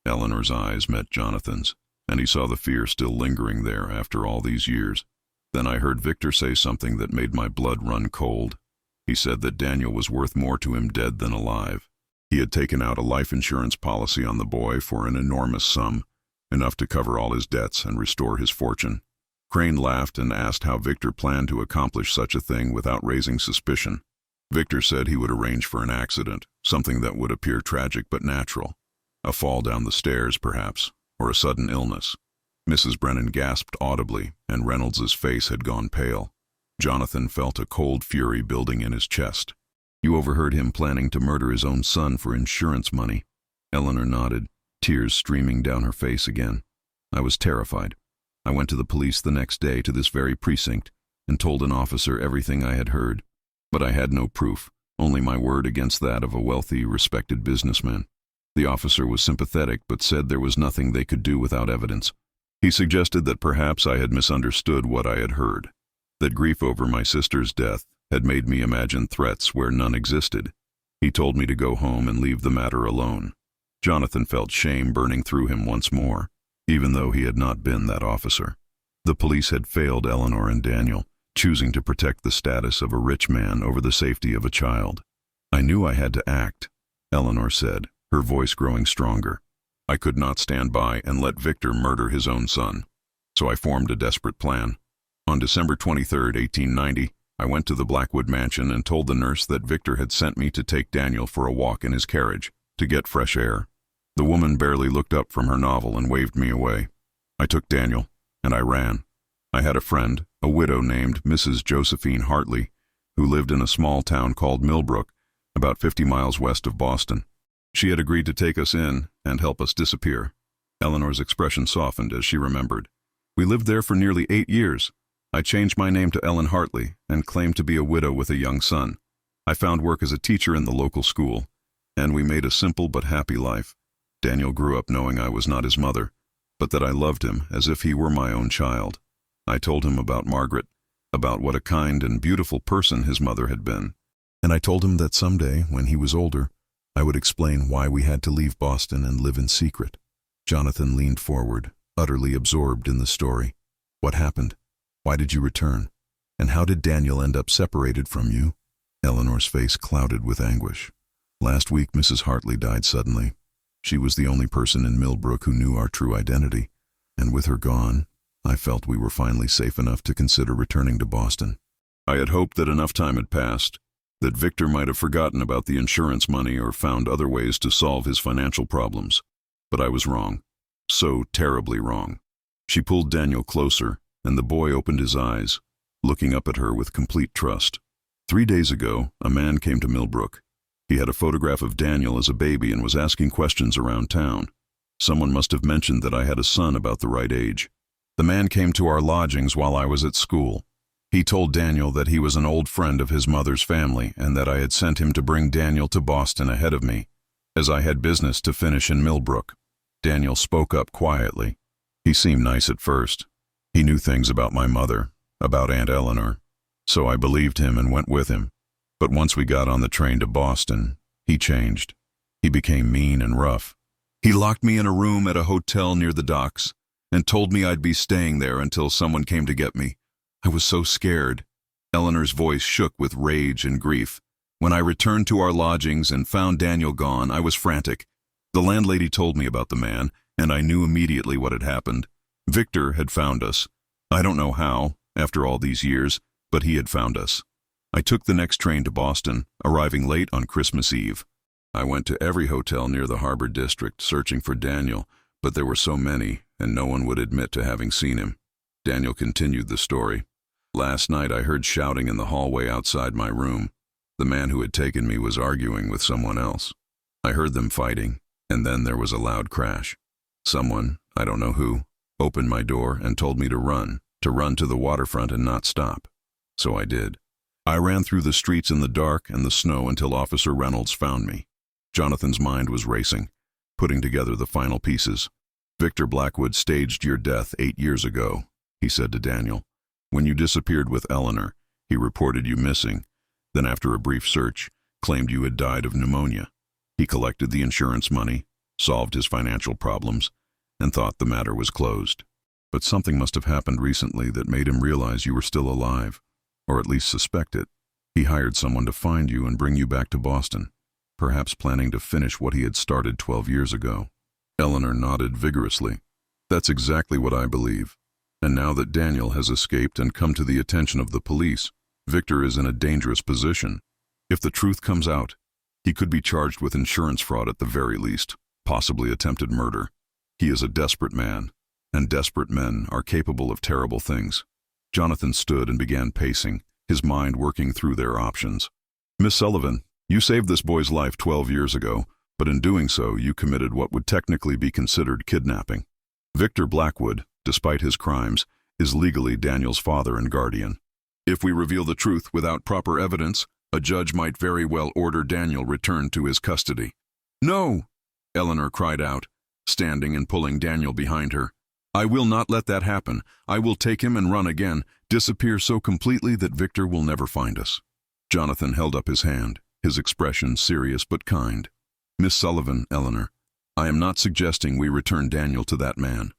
Eleanor's eyes met Jonathan's, and he saw the fear still lingering there after all these years. Then I heard Victor say something that made my blood run cold. He said that Daniel was worth more to him dead than alive. He had taken out a life insurance policy on the boy for an enormous sum, enough to cover all his debts and restore his fortune. Crane laughed and asked how Victor planned to accomplish such a thing without raising suspicion. Victor said he would arrange for an accident, something that would appear tragic but natural. A fall down the stairs, perhaps, or a sudden illness. Mrs. Brennan gasped audibly, and Reynolds's face had gone pale. Jonathan felt a cold fury building in his chest. You overheard him planning to murder his own son for insurance money. Eleanor nodded, tears streaming down her face again. I was terrified. I went to the police the next day to this very precinct and told an officer everything I had heard. But I had no proof, only my word against that of a wealthy, respected businessman. The officer was sympathetic but said there was nothing they could do without evidence. He suggested that perhaps I had misunderstood what I had heard, that grief over my sister's death had made me imagine threats where none existed. He told me to go home and leave the matter alone. Jonathan felt shame burning through him once more, even though he had not been that officer. The police had failed Eleanor and Daniel, choosing to protect the status of a rich man over the safety of a child. I knew I had to act, Eleanor said, her voice growing stronger. I could not stand by and let Victor murder his own son. So I formed a desperate plan. On December 23, 1890, I went to the Blackwood mansion and told the nurse that Victor had sent me to take Daniel for a walk in his carriage, to get fresh air. The woman barely looked up from her novel and waved me away. I took Daniel, and I ran. I had a friend, a widow named Mrs. Josephine Hartley, who lived in a small town called Millbrook, about 50 miles west of Boston. She had agreed to take us in and help us disappear. Eleanor's expression softened as she remembered. We lived there for nearly 8 years. I changed my name to Ellen Hartley and claimed to be a widow with a young son. I found work as a teacher in the local school, and we made a simple but happy life. Daniel grew up knowing I was not his mother, but that I loved him as if he were my own child. I told him about Margaret, about what a kind and beautiful person his mother had been, and I told him that someday, when he was older, I would explain why we had to leave Boston and live in secret. Jonathan leaned forward, utterly absorbed in the story. What happened? Why did you return? And how did Daniel end up separated from you? Eleanor's face clouded with anguish. Last week, Mrs. Hartley died suddenly. She was the only person in Millbrook who knew our true identity, and with her gone, I felt we were finally safe enough to consider returning to Boston. I had hoped that enough time had passed, that Victor might have forgotten about the insurance money or found other ways to solve his financial problems. But I was wrong. So terribly wrong. She pulled Daniel closer, and the boy opened his eyes, looking up at her with complete trust. 3 days ago, a man came to Millbrook. He had a photograph of Daniel as a baby and was asking questions around town. Someone must have mentioned that I had a son about the right age. The man came to our lodgings while I was at school. He told Daniel that he was an old friend of his mother's family and that I had sent him to bring Daniel to Boston ahead of me, as I had business to finish in Millbrook. Daniel spoke up quietly. He seemed nice at first. He knew things about my mother, about Aunt Eleanor, so I believed him and went with him. But once we got on the train to Boston, he changed. He became mean and rough. He locked me in a room at a hotel near the docks and told me I'd be staying there until someone came to get me. I was so scared. Eleanor's voice shook with rage and grief. When I returned to our lodgings and found Daniel gone, I was frantic. The landlady told me about the man, and I knew immediately what had happened. Victor had found us. I don't know how, after all these years, but he had found us. I took the next train to Boston, arriving late on Christmas Eve. I went to every hotel near the Harbor District searching for Daniel, but there were so many, and no one would admit to having seen him. Daniel continued the story. Last night I heard shouting in the hallway outside my room. The man who had taken me was arguing with someone else. I heard them fighting, and then there was a loud crash. Someone, I don't know who, opened my door and told me to run to the waterfront and not stop. So I did. I ran through the streets in the dark and the snow until Officer Reynolds found me. Jonathan's mind was racing, putting together the final pieces. Victor Blackwood staged your death 8 years ago, he said to Daniel. When you disappeared with Eleanor, he reported you missing, then after a brief search, claimed you had died of pneumonia. He collected the insurance money, solved his financial problems, and thought the matter was closed. But something must have happened recently that made him realize you were still alive, or at least suspect it. He hired someone to find you and bring you back to Boston, perhaps planning to finish what he had started 12 years ago. Eleanor nodded vigorously. That's exactly what I believe. And now that Daniel has escaped and come to the attention of the police, Victor is in a dangerous position. If the truth comes out, he could be charged with insurance fraud at the very least, possibly attempted murder. He is a desperate man, and desperate men are capable of terrible things. Jonathan stood and began pacing, his mind working through their options. Miss Sullivan, you saved this boy's life 12 years ago, but in doing so, you committed what would technically be considered kidnapping. Victor Blackwood, despite his crimes, is legally Daniel's father and guardian. If we reveal the truth without proper evidence, a judge might very well order Daniel returned to his custody. No! Eleanor cried out, standing and pulling Daniel behind her. I will not let that happen. I will take him and run again, disappear so completely that Victor will never find us. Jonathan held up his hand, his expression serious but kind. Miss Sullivan, Eleanor, I am not suggesting we return Daniel to that man.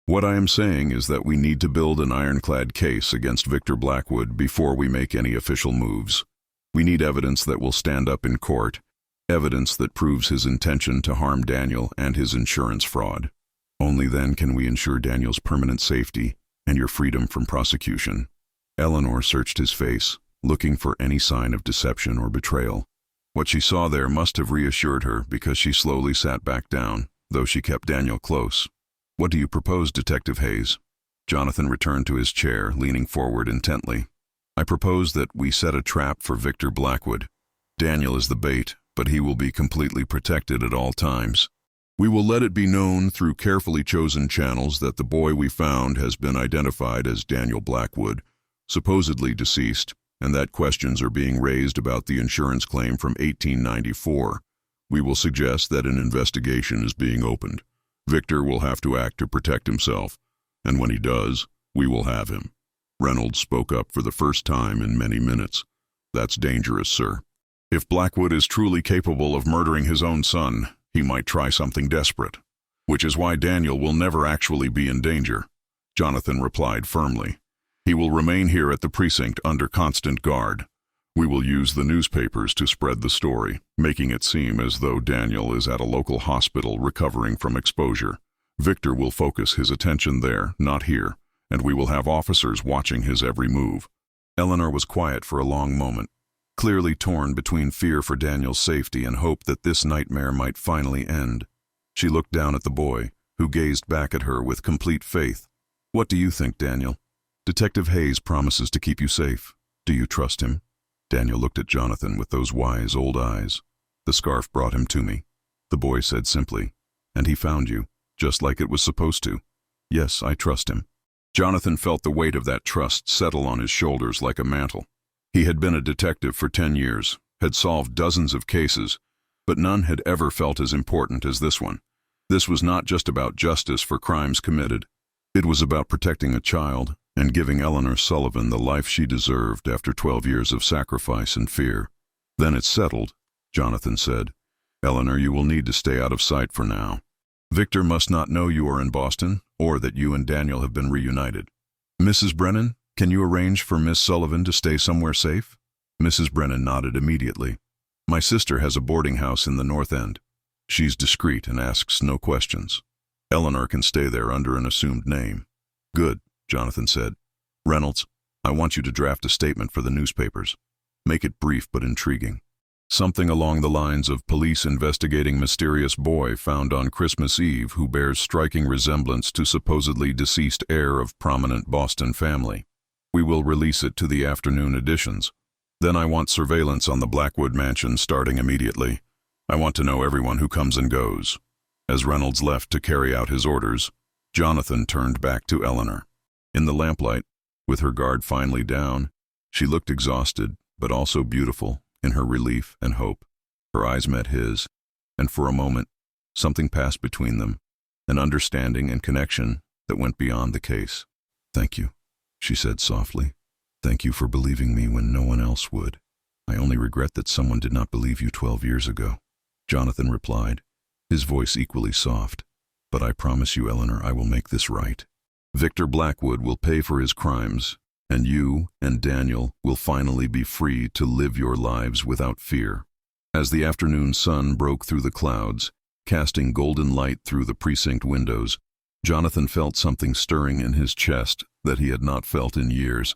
What I am saying is that we need to build an ironclad case against Victor Blackwood before we make any official moves. We need evidence that will stand up in court, evidence that proves his intention to harm Daniel and his insurance fraud. Only then can we ensure Daniel's permanent safety and your freedom from prosecution. Eleanor searched his face, looking for any sign of deception or betrayal. What she saw there must have reassured her because she slowly sat back down, though she kept Daniel close. What do you propose, Detective Hayes? Jonathan returned to his chair, leaning forward intently. I propose that we set a trap for Victor Blackwood. Daniel is the bait, but he will be completely protected at all times. We will let it be known through carefully chosen channels that the boy we found has been identified as Daniel Blackwood, supposedly deceased, and that questions are being raised about the insurance claim from 1894. We will suggest that an investigation is being opened. Victor will have to act to protect himself, and when he does, we will have him. Reynolds spoke up for the first time in many minutes. That's dangerous, sir. If Blackwood is truly capable of murdering his own son, he might try something desperate, which is why Daniel will never actually be in danger. Jonathan replied firmly. He will remain here at the precinct under constant guard. We will use the newspapers to spread the story, making it seem as though Daniel is at a local hospital recovering from exposure. Victor will focus his attention there, not here, and we will have officers watching his every move. Eleanor was quiet for a long moment, clearly torn between fear for Daniel's safety and hope that this nightmare might finally end. She looked down at the boy, who gazed back at her with complete faith. What do you think, Daniel? Detective Hayes promises to keep you safe. Do you trust him? Daniel looked at Jonathan with those wise old eyes. The scarf brought him to me. The boy said simply, and he found you, just like it was supposed to. Yes, I trust him. Jonathan felt the weight of that trust settle on his shoulders like a mantle. He had been a detective for 10 years, had solved dozens of cases, but none had ever felt as important as this one. This was not just about justice for crimes committed. It was about protecting a child and giving Eleanor Sullivan the life she deserved after 12 years of sacrifice and fear. "Then it's settled," Jonathan said. "Eleanor, you will need to stay out of sight for now. Victor must not know you are in Boston or that you and Daniel have been reunited. Mrs. Brennan, can you arrange for Miss Sullivan to stay somewhere safe?" Mrs. Brennan nodded immediately. "My sister has a boarding house in the North End. She's discreet and asks no questions. Eleanor can stay there under an assumed name." "Good," Jonathan said. "Reynolds, I want you to draft a statement for the newspapers. Make it brief but intriguing. Something along the lines of police investigating mysterious boy found on Christmas Eve who bears striking resemblance to supposedly deceased heir of prominent Boston family. We will release it to the afternoon editions. Then I want surveillance on the Blackwood mansion starting immediately. I want to know everyone who comes and goes." As Reynolds left to carry out his orders, Jonathan turned back to Eleanor. In the lamplight, with her guard finally down, she looked exhausted, but also beautiful in her relief and hope. Her eyes met his, and for a moment, something passed between them, an understanding and connection that went beyond the case. "Thank you," she said softly. "Thank you for believing me when no one else would. I only regret that someone did not believe you 12 years ago." Jonathan replied, his voice equally soft. "But I promise you, Eleanor, I will make this right. Victor Blackwood will pay for his crimes, and you and Daniel will finally be free to live your lives without fear." As the afternoon sun broke through the clouds, casting golden light through the precinct windows, Jonathan felt something stirring in his chest that he had not felt in years.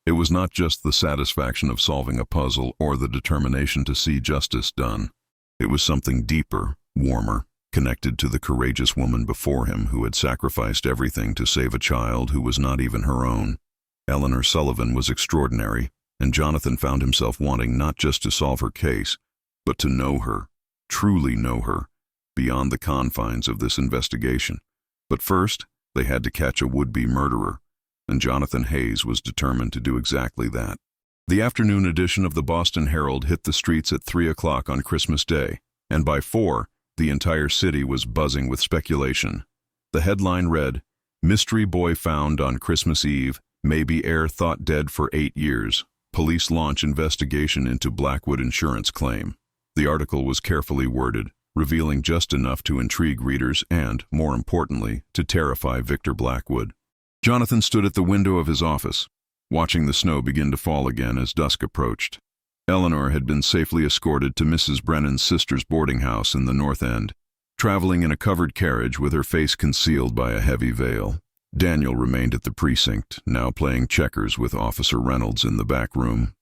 It was not just the satisfaction of solving a puzzle or the determination to see justice done. It was something deeper, warmer, connected to the courageous woman before him who had sacrificed everything to save a child who was not even her own. Eleanor Sullivan was extraordinary, and Jonathan found himself wanting not just to solve her case, but to know her, truly know her, beyond the confines of this investigation. But first, they had to catch a would-be murderer, and Jonathan Hayes was determined to do exactly that. The afternoon edition of the Boston Herald hit the streets at 3 o'clock on Christmas Day, and by 4, the entire city was buzzing with speculation. The headline read, "Mystery boy found on Christmas Eve, maybe heir thought dead for 8 years. Police launch investigation into Blackwood insurance claim." The article was carefully worded, revealing just enough to intrigue readers and, more importantly, to terrify Victor Blackwood. Jonathan stood at the window of his office, watching the snow begin to fall again as dusk approached. Eleanor had been safely escorted to Mrs. Brennan's sister's boarding house in the North End, traveling in a covered carriage with her face concealed by a heavy veil. Daniel remained at the precinct, now playing checkers with Officer Reynolds in the back room.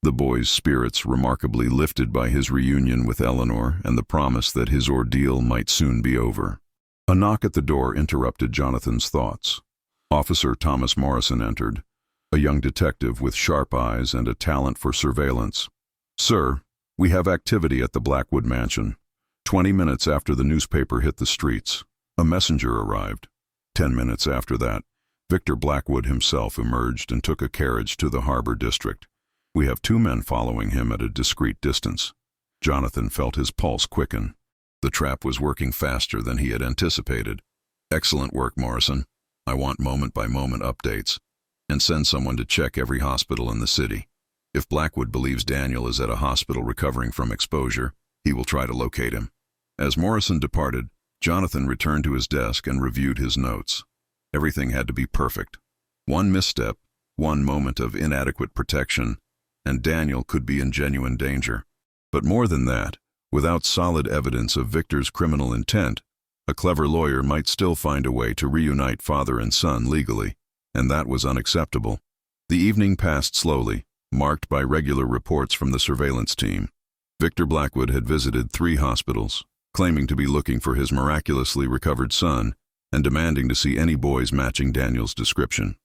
The boy's spirits remarkably lifted by his reunion with Eleanor and the promise that his ordeal might soon be over. A knock at the door interrupted Jonathan's thoughts. Officer Thomas Morrison entered, a young detective with sharp eyes and a talent for surveillance. "Sir, we have activity at the Blackwood mansion. 20 minutes after the newspaper hit the streets, a messenger arrived. 10 minutes after that, Victor Blackwood himself emerged and took a carriage to the Harbor District. We have 2 men following him at a discreet distance." Jonathan felt his pulse quicken. The trap was working faster than he had anticipated. "Excellent work, Morrison. I want moment-by-moment updates. And send someone to check every hospital in the city. If Blackwood believes Daniel is at a hospital recovering from exposure, he will try to locate him." As Morrison departed, Jonathan returned to his desk and reviewed his notes. Everything had to be perfect. One misstep, one moment of inadequate protection, and Daniel could be in genuine danger. But more than that, without solid evidence of Victor's criminal intent, a clever lawyer might still find a way to reunite father and son legally, and that was unacceptable. The evening passed slowly, marked by regular reports from the surveillance team. Victor Blackwood had visited 3 hospitals, claiming to be looking for his miraculously recovered son and demanding to see any boys matching Daniel's description.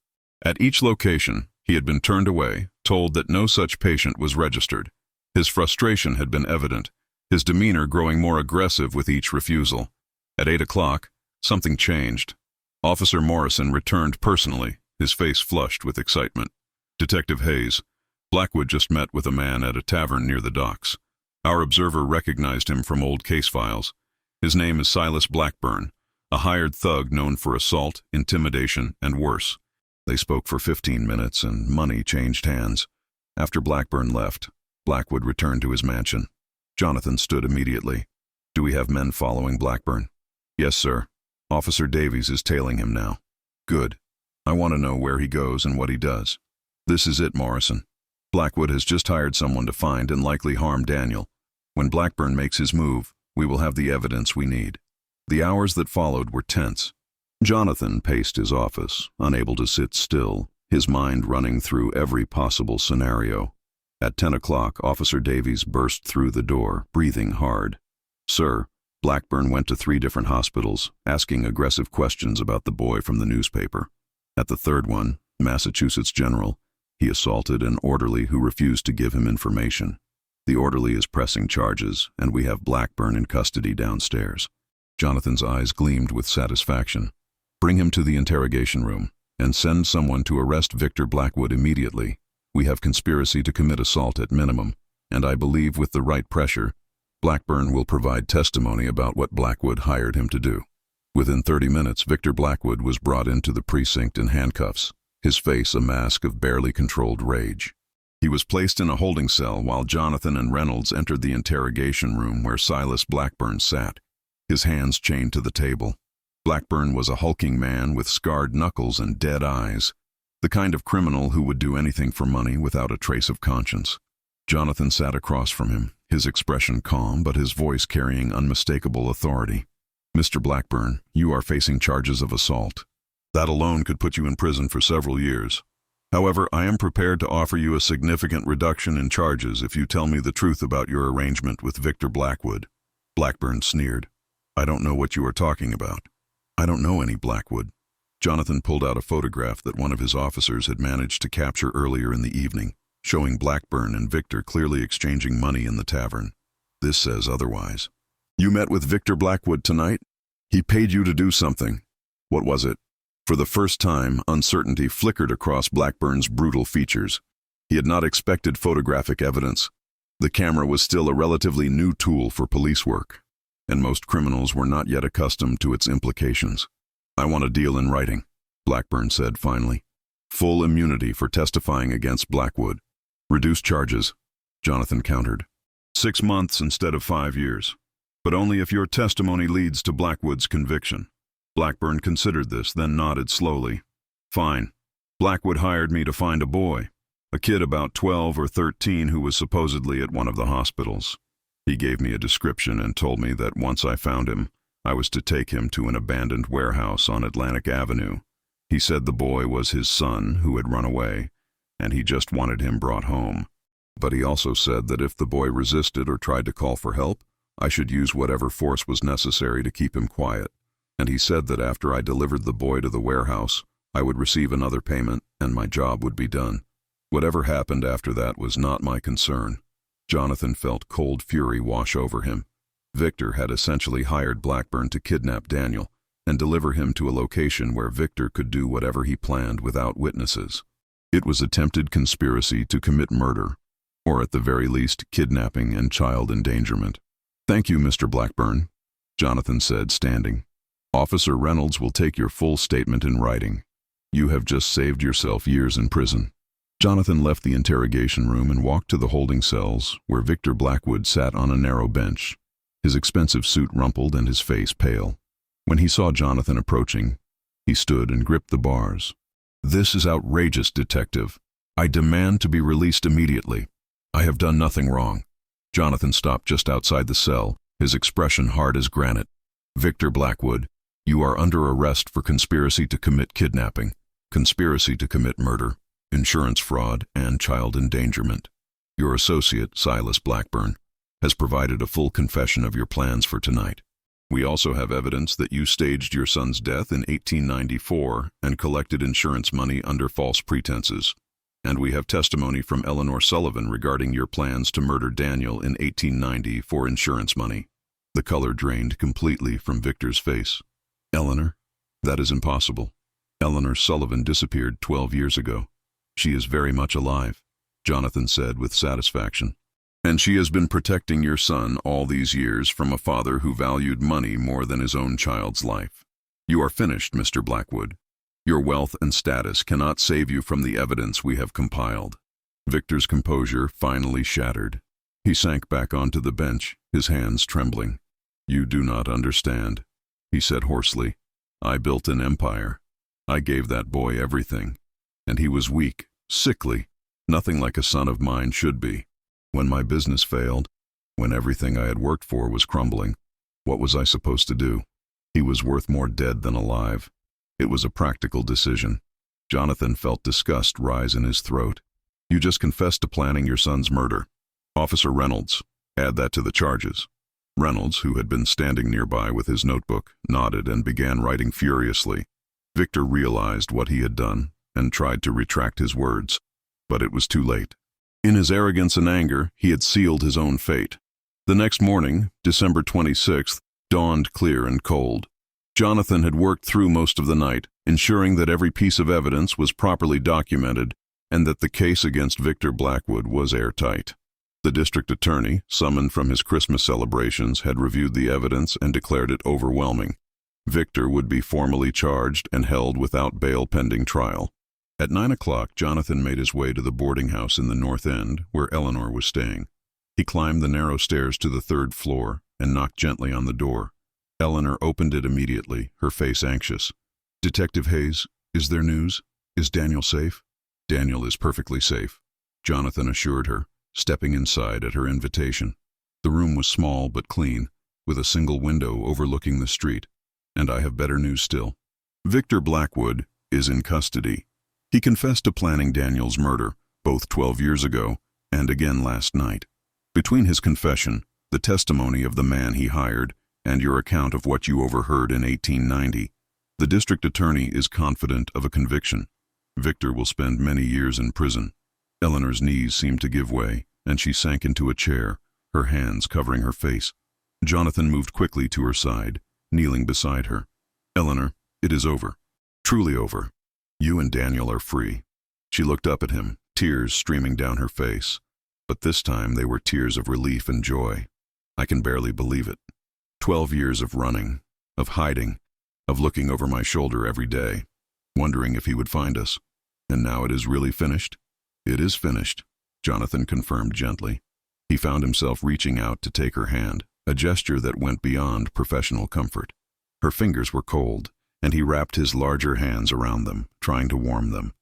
At each location, he had been turned away, told that no such patient was registered. His frustration had been evident, his demeanor growing more aggressive with each refusal. At 8 o'clock, something changed. Officer Morrison returned personally, his face flushed with excitement. "Detective Hayes, Blackwood just met with a man at a tavern near the docks. Our observer recognized him from old case files. His name is Silas Blackburn, a hired thug known for assault, intimidation, and worse." They spoke for 15 minutes and money changed hands. After Blackburn left, Blackwood returned to his mansion. Jonathan stood immediately. "Do we have men following Blackburn?" "Yes, sir. Officer Davies is tailing him now." "Good. I want to know where he goes and what he does." "This is it, Morrison. Blackwood has just hired someone to find and likely harm Daniel. When Blackburn makes his move, we will have the evidence we need." The hours that followed were tense. Jonathan paced his office, unable to sit still, his mind running through every possible scenario. At 10 o'clock, Officer Davies burst through the door, breathing hard. "Sir, Blackburn went to 3 different hospitals, asking aggressive questions about the boy from the newspaper. At the third one, Massachusetts General, he assaulted an orderly who refused to give him information. The orderly is pressing charges, and we have Blackburn in custody downstairs." Jonathan's eyes gleamed with satisfaction. "Bring him to the interrogation room, and send someone to arrest Victor Blackwood immediately. We have conspiracy to commit assault at minimum, and I believe with the right pressure, Blackburn will provide testimony about what Blackwood hired him to do." Within 30 minutes, Victor Blackwood was brought into the precinct in handcuffs, his face a mask of barely controlled rage. He was placed in a holding cell while Jonathan and Reynolds entered the interrogation room where Silas Blackburn sat, his hands chained to the table. Blackburn was a hulking man with scarred knuckles and dead eyes, the kind of criminal who would do anything for money without a trace of conscience. Jonathan sat across from him, his expression calm but his voice carrying unmistakable authority. "Mr. Blackburn, you are facing charges of assault. That alone could put you in prison for several years. However, I am prepared to offer you a significant reduction in charges if you tell me the truth about your arrangement with Victor Blackwood." Blackburn sneered. "I don't know what you are talking about. I don't know any Blackwood." Jonathan pulled out a photograph that one of his officers had managed to capture earlier in the evening, showing Blackburn and Victor clearly exchanging money in the tavern. "This says otherwise." "You met with Victor Blackwood tonight? He paid you to do something. What was it?" For the first time, uncertainty flickered across Blackburn's brutal features. He had not expected photographic evidence. The camera was still a relatively new tool for police work, and most criminals were not yet accustomed to its implications. "I want a deal in writing," Blackburn said finally. "Full immunity for testifying against Blackwood. Reduced charges," Jonathan countered. 6 months instead of 5 years. But only if your testimony leads to Blackwood's conviction." Blackburn considered this, then nodded slowly. "Fine. Blackwood hired me to find a boy, a kid about 12 or 13 who was supposedly at one of the hospitals. He gave me a description and told me that once I found him, I was to take him to an abandoned warehouse on Atlantic Avenue. He said the boy was his son who had run away, and he just wanted him brought home. But he also said that if the boy resisted or tried to call for help, I should use whatever force was necessary to keep him quiet. And he said that after I delivered the boy to the warehouse, I would receive another payment and my job would be done. Whatever happened after that was not my concern." Jonathan felt cold fury wash over him. Victor had essentially hired Blackburn to kidnap Daniel and deliver him to a location where Victor could do whatever he planned without witnesses. It was attempted conspiracy to commit murder, or at the very least, kidnapping and child endangerment. "Thank you, Mr. Blackburn," Jonathan said, standing. "Officer Reynolds will take your full statement in writing. You have just saved yourself years in prison." Jonathan left the interrogation room and walked to the holding cells, where Victor Blackwood sat on a narrow bench, his expensive suit rumpled and his face pale. When he saw Jonathan approaching, he stood and gripped the bars. "This is outrageous, Detective. I demand to be released immediately. I have done nothing wrong." Jonathan stopped just outside the cell, his expression hard as granite. "Victor Blackwood, you are under arrest for conspiracy to commit kidnapping, conspiracy to commit murder, insurance fraud, and child endangerment. Your associate, Silas Blackburn, has provided a full confession of your plans for tonight. We also have evidence that you staged your son's death in 1894 and collected insurance money under false pretenses. And we have testimony from Eleanor Sullivan regarding your plans to murder Daniel in 1890 for insurance money." The color drained completely from Victor's face. "Eleanor? That is impossible." Eleanor Sullivan disappeared 12 years ago. She is very much alive, Jonathan said with satisfaction. And she has been protecting your son all these years from a father who valued money more than his own child's life. You are finished, Mr. Blackwood. Your wealth and status cannot save you from the evidence we have compiled. Victor's composure finally shattered. He sank back onto the bench, his hands trembling. You do not understand, he said hoarsely. I built an empire. I gave that boy everything. And he was weak, sickly, nothing like a son of mine should be. When my business failed, when everything I had worked for was crumbling, what was I supposed to do? He was worth more dead than alive. It was a practical decision. Jonathan felt disgust rise in his throat. You just confessed to planning your son's murder. Officer Reynolds, add that to the charges. Reynolds, who had been standing nearby with his notebook, nodded and began writing furiously. Victor realized what he had done and tried to retract his words, but it was too late. In his arrogance and anger, he had sealed his own fate. The next morning, December 26th, dawned clear and cold. Jonathan had worked through most of the night, ensuring that every piece of evidence was properly documented and that the case against Victor Blackwood was airtight. The district attorney, summoned from his Christmas celebrations, had reviewed the evidence and declared it overwhelming. Victor would be formally charged and held without bail pending trial. At 9 o'clock, Jonathan made his way to the boarding house in the North End, where Eleanor was staying. He climbed the narrow stairs to the 3rd floor and knocked gently on the door. Eleanor opened it immediately, her face anxious. Detective Hayes, is there news? Is Daniel safe? Daniel is perfectly safe, Jonathan assured her, stepping inside at her invitation. The room was small but clean, with a single window overlooking the street. And I have better news still. Victor Blackwood is in custody. He confessed to planning Daniel's murder, both 12 years ago and again last night. Between his confession, the testimony of the man he hired, and your account of what you overheard in 1890, the district attorney is confident of a conviction. Victor will spend many years in prison. Eleanor's knees seemed to give way, and she sank into a chair, her hands covering her face. Jonathan moved quickly to her side, kneeling beside her. Eleanor, it is over. Truly over. You and Daniel are free. She looked up at him, tears streaming down her face. But this time they were tears of relief and joy. I can barely believe it. 12 years of running, of hiding, of looking over my shoulder every day, wondering if he would find us. And now it is really finished? It is finished, Jonathan confirmed gently. He found himself reaching out to take her hand, a gesture that went beyond professional comfort. Her fingers were cold, and he wrapped his larger hands around them, trying to warm them.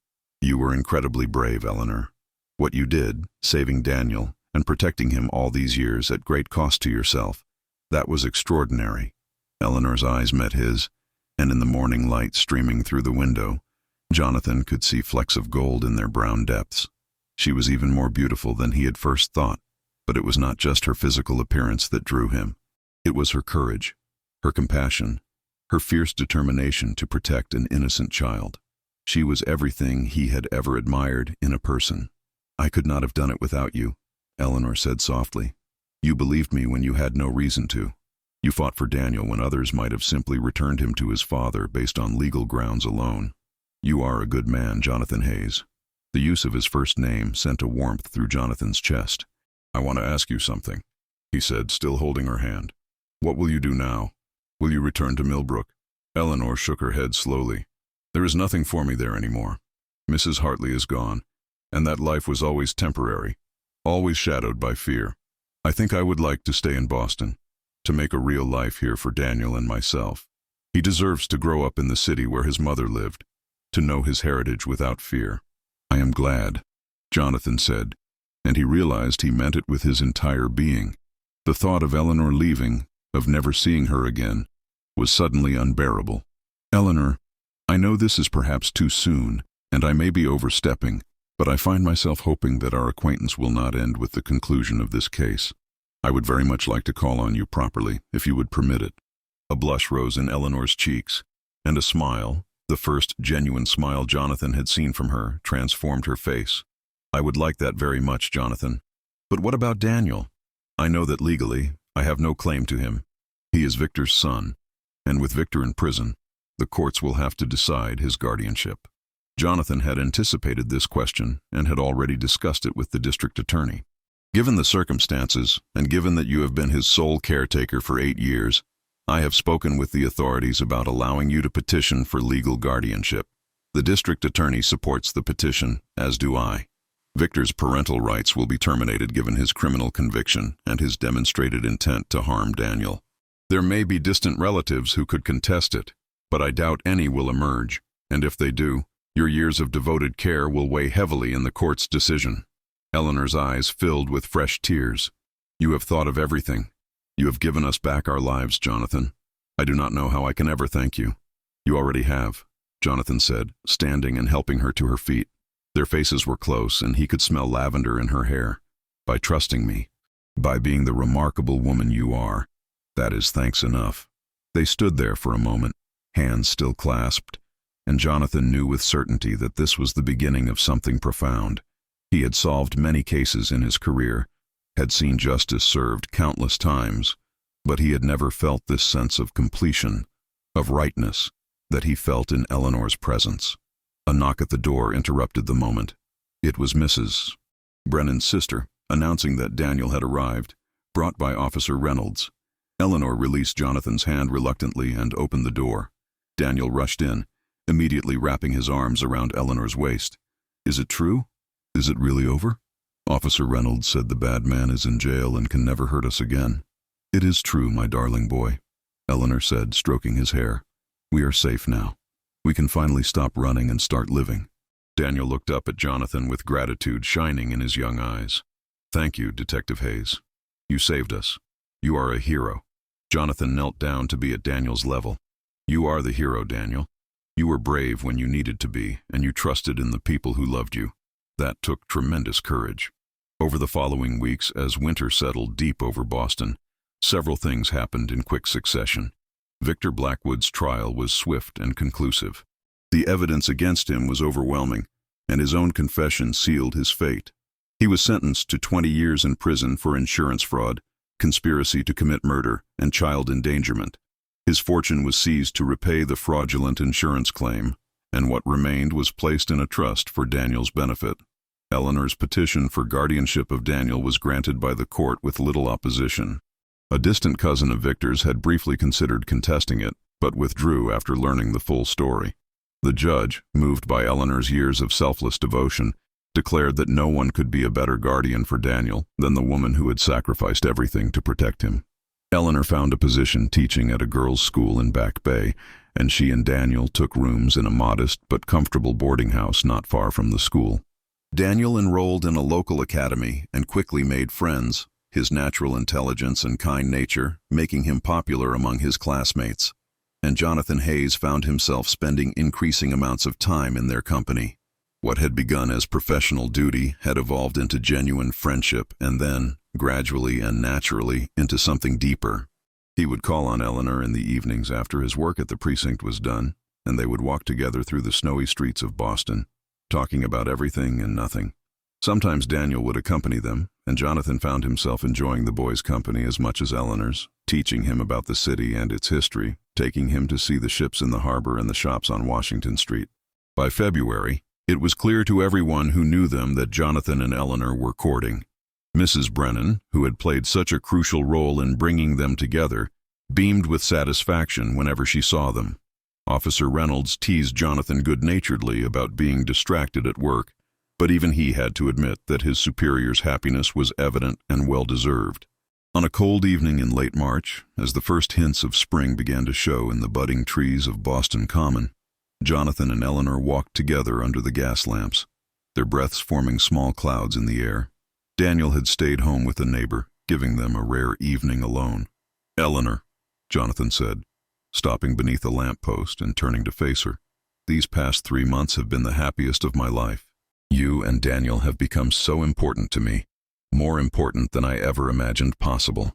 You were incredibly brave, Eleanor. What you did, saving Daniel and protecting him all these years at great cost to yourself, that was extraordinary. Eleanor's eyes met his, and in the morning light streaming through the window, Jonathan could see flecks of gold in their brown depths. She was even more beautiful than he had first thought, but it was not just her physical appearance that drew him. It was her courage, her compassion, her fierce determination to protect an innocent child. She was everything he had ever admired in a person. I could not have done it without you, Eleanor said softly. You believed me when you had no reason to. You fought for Daniel when others might have simply returned him to his father based on legal grounds alone. You are a good man, Jonathan Hayes. The use of his first name sent a warmth through Jonathan's chest. I want to ask you something, he said, still holding her hand. What will you do now? Will you return to Millbrook? Eleanor shook her head slowly. There is nothing for me there anymore. Mrs. Hartley is gone, and that life was always temporary, always shadowed by fear. I think I would like to stay in Boston, to make a real life here for Daniel and myself. He deserves to grow up in the city where his mother lived, to know his heritage without fear. I am glad, Jonathan said, and he realized he meant it with his entire being. The thought of Eleanor leaving, of never seeing her again, was suddenly unbearable. Eleanor, I know this is perhaps too soon, and I may be overstepping, but I find myself hoping that our acquaintance will not end with the conclusion of this case. I would very much like to call on you properly, if you would permit it. A blush rose in Eleanor's cheeks, and a smile, the first genuine smile Jonathan had seen from her, transformed her face. I would like that very much, Jonathan. But what about Daniel? I know that legally, I have no claim to him. He is Victor's son, and with Victor in prison, The courts will have to decide his guardianship. Jonathan had anticipated this question and had already discussed it with the district attorney. Given the circumstances, and given that you have been his sole caretaker for 8 years, I have spoken with the authorities about allowing you to petition for legal guardianship. The district attorney supports the petition, as do I. Victor's parental rights will be terminated given his criminal conviction and his demonstrated intent to harm Daniel. There may be distant relatives who could contest it, but I doubt any will emerge, and if they do, your years of devoted care will weigh heavily in the court's decision. Eleanor's eyes filled with fresh tears. You have thought of everything. You have given us back our lives, Jonathan. I do not know how I can ever thank you. You already have, Jonathan said, standing and helping her to her feet. Their faces were close, and he could smell lavender in her hair. By trusting me, by being the remarkable woman you are, that is thanks enough. They stood there for a moment, hands still clasped, and Jonathan knew with certainty that this was the beginning of something profound. He had solved many cases in his career, had seen justice served countless times, but he had never felt this sense of completion, of rightness, that he felt in Eleanor's presence. A knock at the door interrupted the moment. It was Mrs. Brennan's sister, announcing that Daniel had arrived, brought by Officer Reynolds. Eleanor released Jonathan's hand reluctantly and opened the door. Daniel rushed in, immediately wrapping his arms around Eleanor's waist. Is it true? Is it really over? Officer Reynolds said the bad man is in jail and can never hurt us again. It is true, my darling boy, Eleanor said, stroking his hair. We are safe now. We can finally stop running and start living. Daniel looked up at Jonathan with gratitude shining in his young eyes. Thank you, Detective Hayes. You saved us. You are a hero. Jonathan knelt down to be at Daniel's level. You are the hero, Daniel. You were brave when you needed to be, and you trusted in the people who loved you. That took tremendous courage. Over the following weeks, as winter settled deep over Boston, several things happened in quick succession. Victor Blackwood's trial was swift and conclusive. The evidence against him was overwhelming, and his own confession sealed his fate. He was sentenced to 20 years in prison for insurance fraud, conspiracy to commit murder, and child endangerment. His fortune was seized to repay the fraudulent insurance claim, and what remained was placed in a trust for Daniel's benefit. Eleanor's petition for guardianship of Daniel was granted by the court with little opposition. A distant cousin of Victor's had briefly considered contesting it, but withdrew after learning the full story. The judge, moved by Eleanor's years of selfless devotion, declared that no one could be a better guardian for Daniel than the woman who had sacrificed everything to protect him. Eleanor found a position teaching at a girls' school in Back Bay, and she and Daniel took rooms in a modest but comfortable boarding house not far from the school. Daniel enrolled in a local academy and quickly made friends, his natural intelligence and kind nature making him popular among his classmates. And Jonathan Hayes found himself spending increasing amounts of time in their company. What had begun as professional duty had evolved into genuine friendship and then, gradually and naturally, into something deeper. He would call on Eleanor in the evenings after his work at the precinct was done, and they would walk together through the snowy streets of Boston, talking about everything and nothing. Sometimes Daniel would accompany them, and Jonathan found himself enjoying the boy's company as much as Eleanor's, teaching him about the city and its history, taking him to see the ships in the harbor and the shops on Washington Street. By February, it was clear to everyone who knew them that Jonathan and Eleanor were courting. Mrs. Brennan, who had played such a crucial role in bringing them together, beamed with satisfaction whenever she saw them. Officer Reynolds teased Jonathan good-naturedly about being distracted at work, but even he had to admit that his superior's happiness was evident and well-deserved. On a cold evening in late March, as the first hints of spring began to show in the budding trees of Boston Common, Jonathan and Eleanor walked together under the gas lamps, their breaths forming small clouds in the air. Daniel had stayed home with a neighbor, giving them a rare evening alone. Eleanor, Jonathan said, stopping beneath a lamppost and turning to face her, these past 3 months have been the happiest of my life. You and Daniel have become so important to me, more important than I ever imagined possible.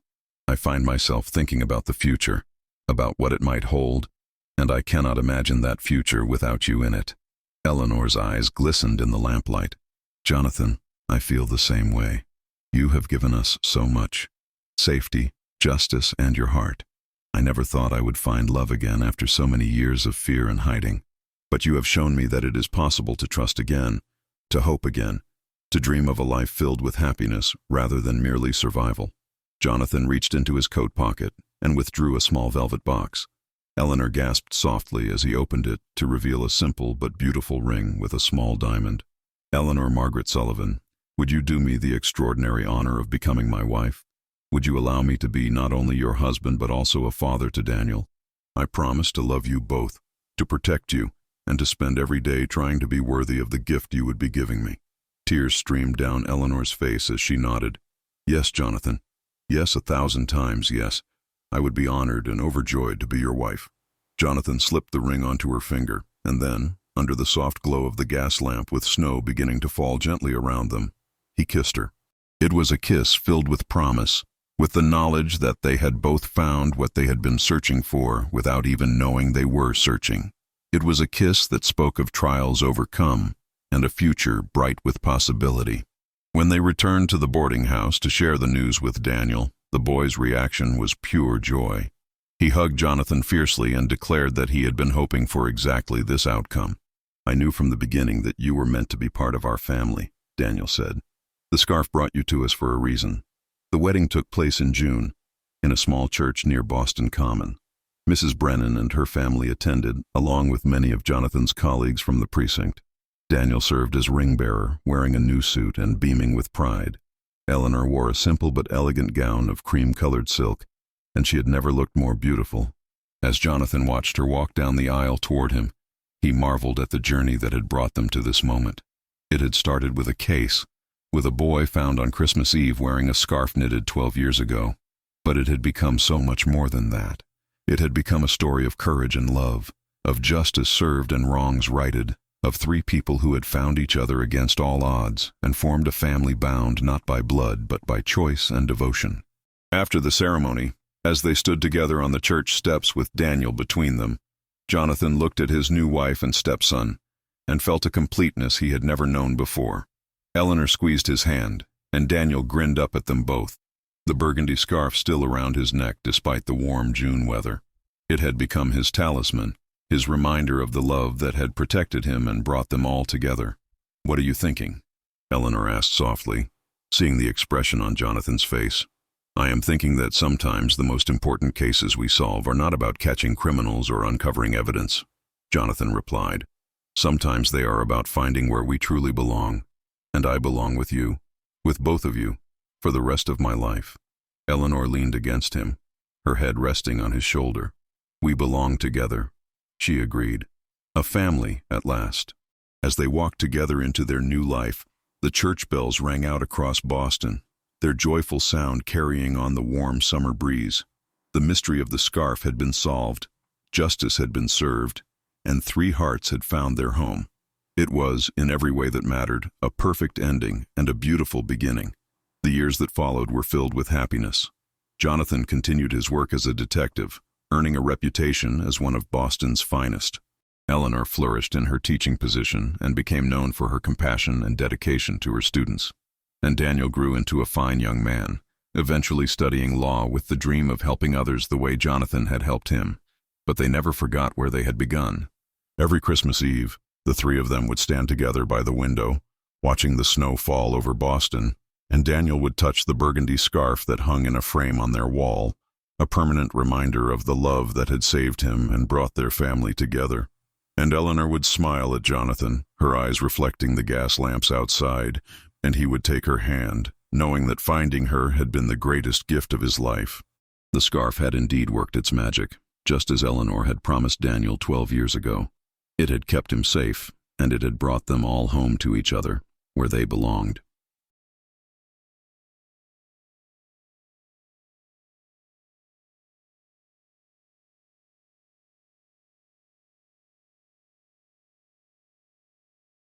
I find myself thinking about the future, about what it might hold, and I cannot imagine that future without you in it. Eleanor's eyes glistened in the lamplight. Jonathan, I feel the same way. You have given us so much. Safety, justice, and your heart. I never thought I would find love again after so many years of fear and hiding. But you have shown me that it is possible to trust again, to hope again, to dream of a life filled with happiness rather than merely survival." Jonathan reached into his coat pocket and withdrew a small velvet box. Eleanor gasped softly as he opened it to reveal a simple but beautiful ring with a small diamond. "Eleanor Margaret Sullivan, would you do me the extraordinary honor of becoming my wife? Would you allow me to be not only your husband but also a father to Daniel? I promise to love you both, to protect you, and to spend every day trying to be worthy of the gift you would be giving me." Tears streamed down Eleanor's face as she nodded. "Yes, Jonathan. Yes, 1,000 times yes. I would be honored and overjoyed to be your wife." Jonathan slipped the ring onto her finger, and then, under the soft glow of the gas lamp with snow beginning to fall gently around them, he kissed her. It was a kiss filled with promise, with the knowledge that they had both found what they had been searching for without even knowing they were searching. It was a kiss that spoke of trials overcome and a future bright with possibility. When they returned to the boarding house to share the news with Daniel, the boy's reaction was pure joy. He hugged Jonathan fiercely and declared that he had been hoping for exactly this outcome. "I knew from the beginning that you were meant to be part of our family," Daniel said. "The scarf brought you to us for a reason." The wedding took place in June, in a small church near Boston Common. Mrs. Brennan and her family attended, along with many of Jonathan's colleagues from the precinct. Daniel served as ring-bearer, wearing a new suit and beaming with pride. Eleanor wore a simple but elegant gown of cream-colored silk, and she had never looked more beautiful. As Jonathan watched her walk down the aisle toward him, he marveled at the journey that had brought them to this moment. It had started with a case, with a boy found on Christmas Eve wearing a scarf knitted 12 years ago. But it had become so much more than that. It had become a story of courage and love, of justice served and wrongs righted, of 3 people who had found each other against all odds and formed a family bound not by blood but by choice and devotion. After the ceremony, as they stood together on the church steps with Daniel between them, Jonathan looked at his new wife and stepson and felt a completeness he had never known before. Eleanor squeezed his hand, and Daniel grinned up at them both, the burgundy scarf still around his neck despite the warm June weather. It had become his talisman, his reminder of the love that had protected him and brought them all together. "What are you thinking?" Eleanor asked softly, seeing the expression on Jonathan's face. "I am thinking that sometimes the most important cases we solve are not about catching criminals or uncovering evidence," Jonathan replied. "Sometimes they are about finding where we truly belong. And I belong with you, with both of you, for the rest of my life." Eleanor leaned against him, her head resting on his shoulder. "We belong together," she agreed. A family, at last. As they walked together into their new life, the church bells rang out across Boston, their joyful sound carrying on the warm summer breeze. The mystery of the scarf had been solved, justice had been served, and 3 hearts had found their home. It was, in every way that mattered, a perfect ending and a beautiful beginning. The years that followed were filled with happiness. Jonathan continued his work as a detective, earning a reputation as one of Boston's finest. Eleanor flourished in her teaching position and became known for her compassion and dedication to her students. And Daniel grew into a fine young man, eventually studying law with the dream of helping others the way Jonathan had helped him. But they never forgot where they had begun. Every Christmas Eve, the 3 of them would stand together by the window, watching the snow fall over Boston, and Daniel would touch the burgundy scarf that hung in a frame on their wall, a permanent reminder of the love that had saved him and brought their family together. And Eleanor would smile at Jonathan, her eyes reflecting the gas lamps outside, and he would take her hand, knowing that finding her had been the greatest gift of his life. The scarf had indeed worked its magic, just as Eleanor had promised Daniel 12 years ago. It had kept him safe, and it had brought them all home to each other, where they belonged.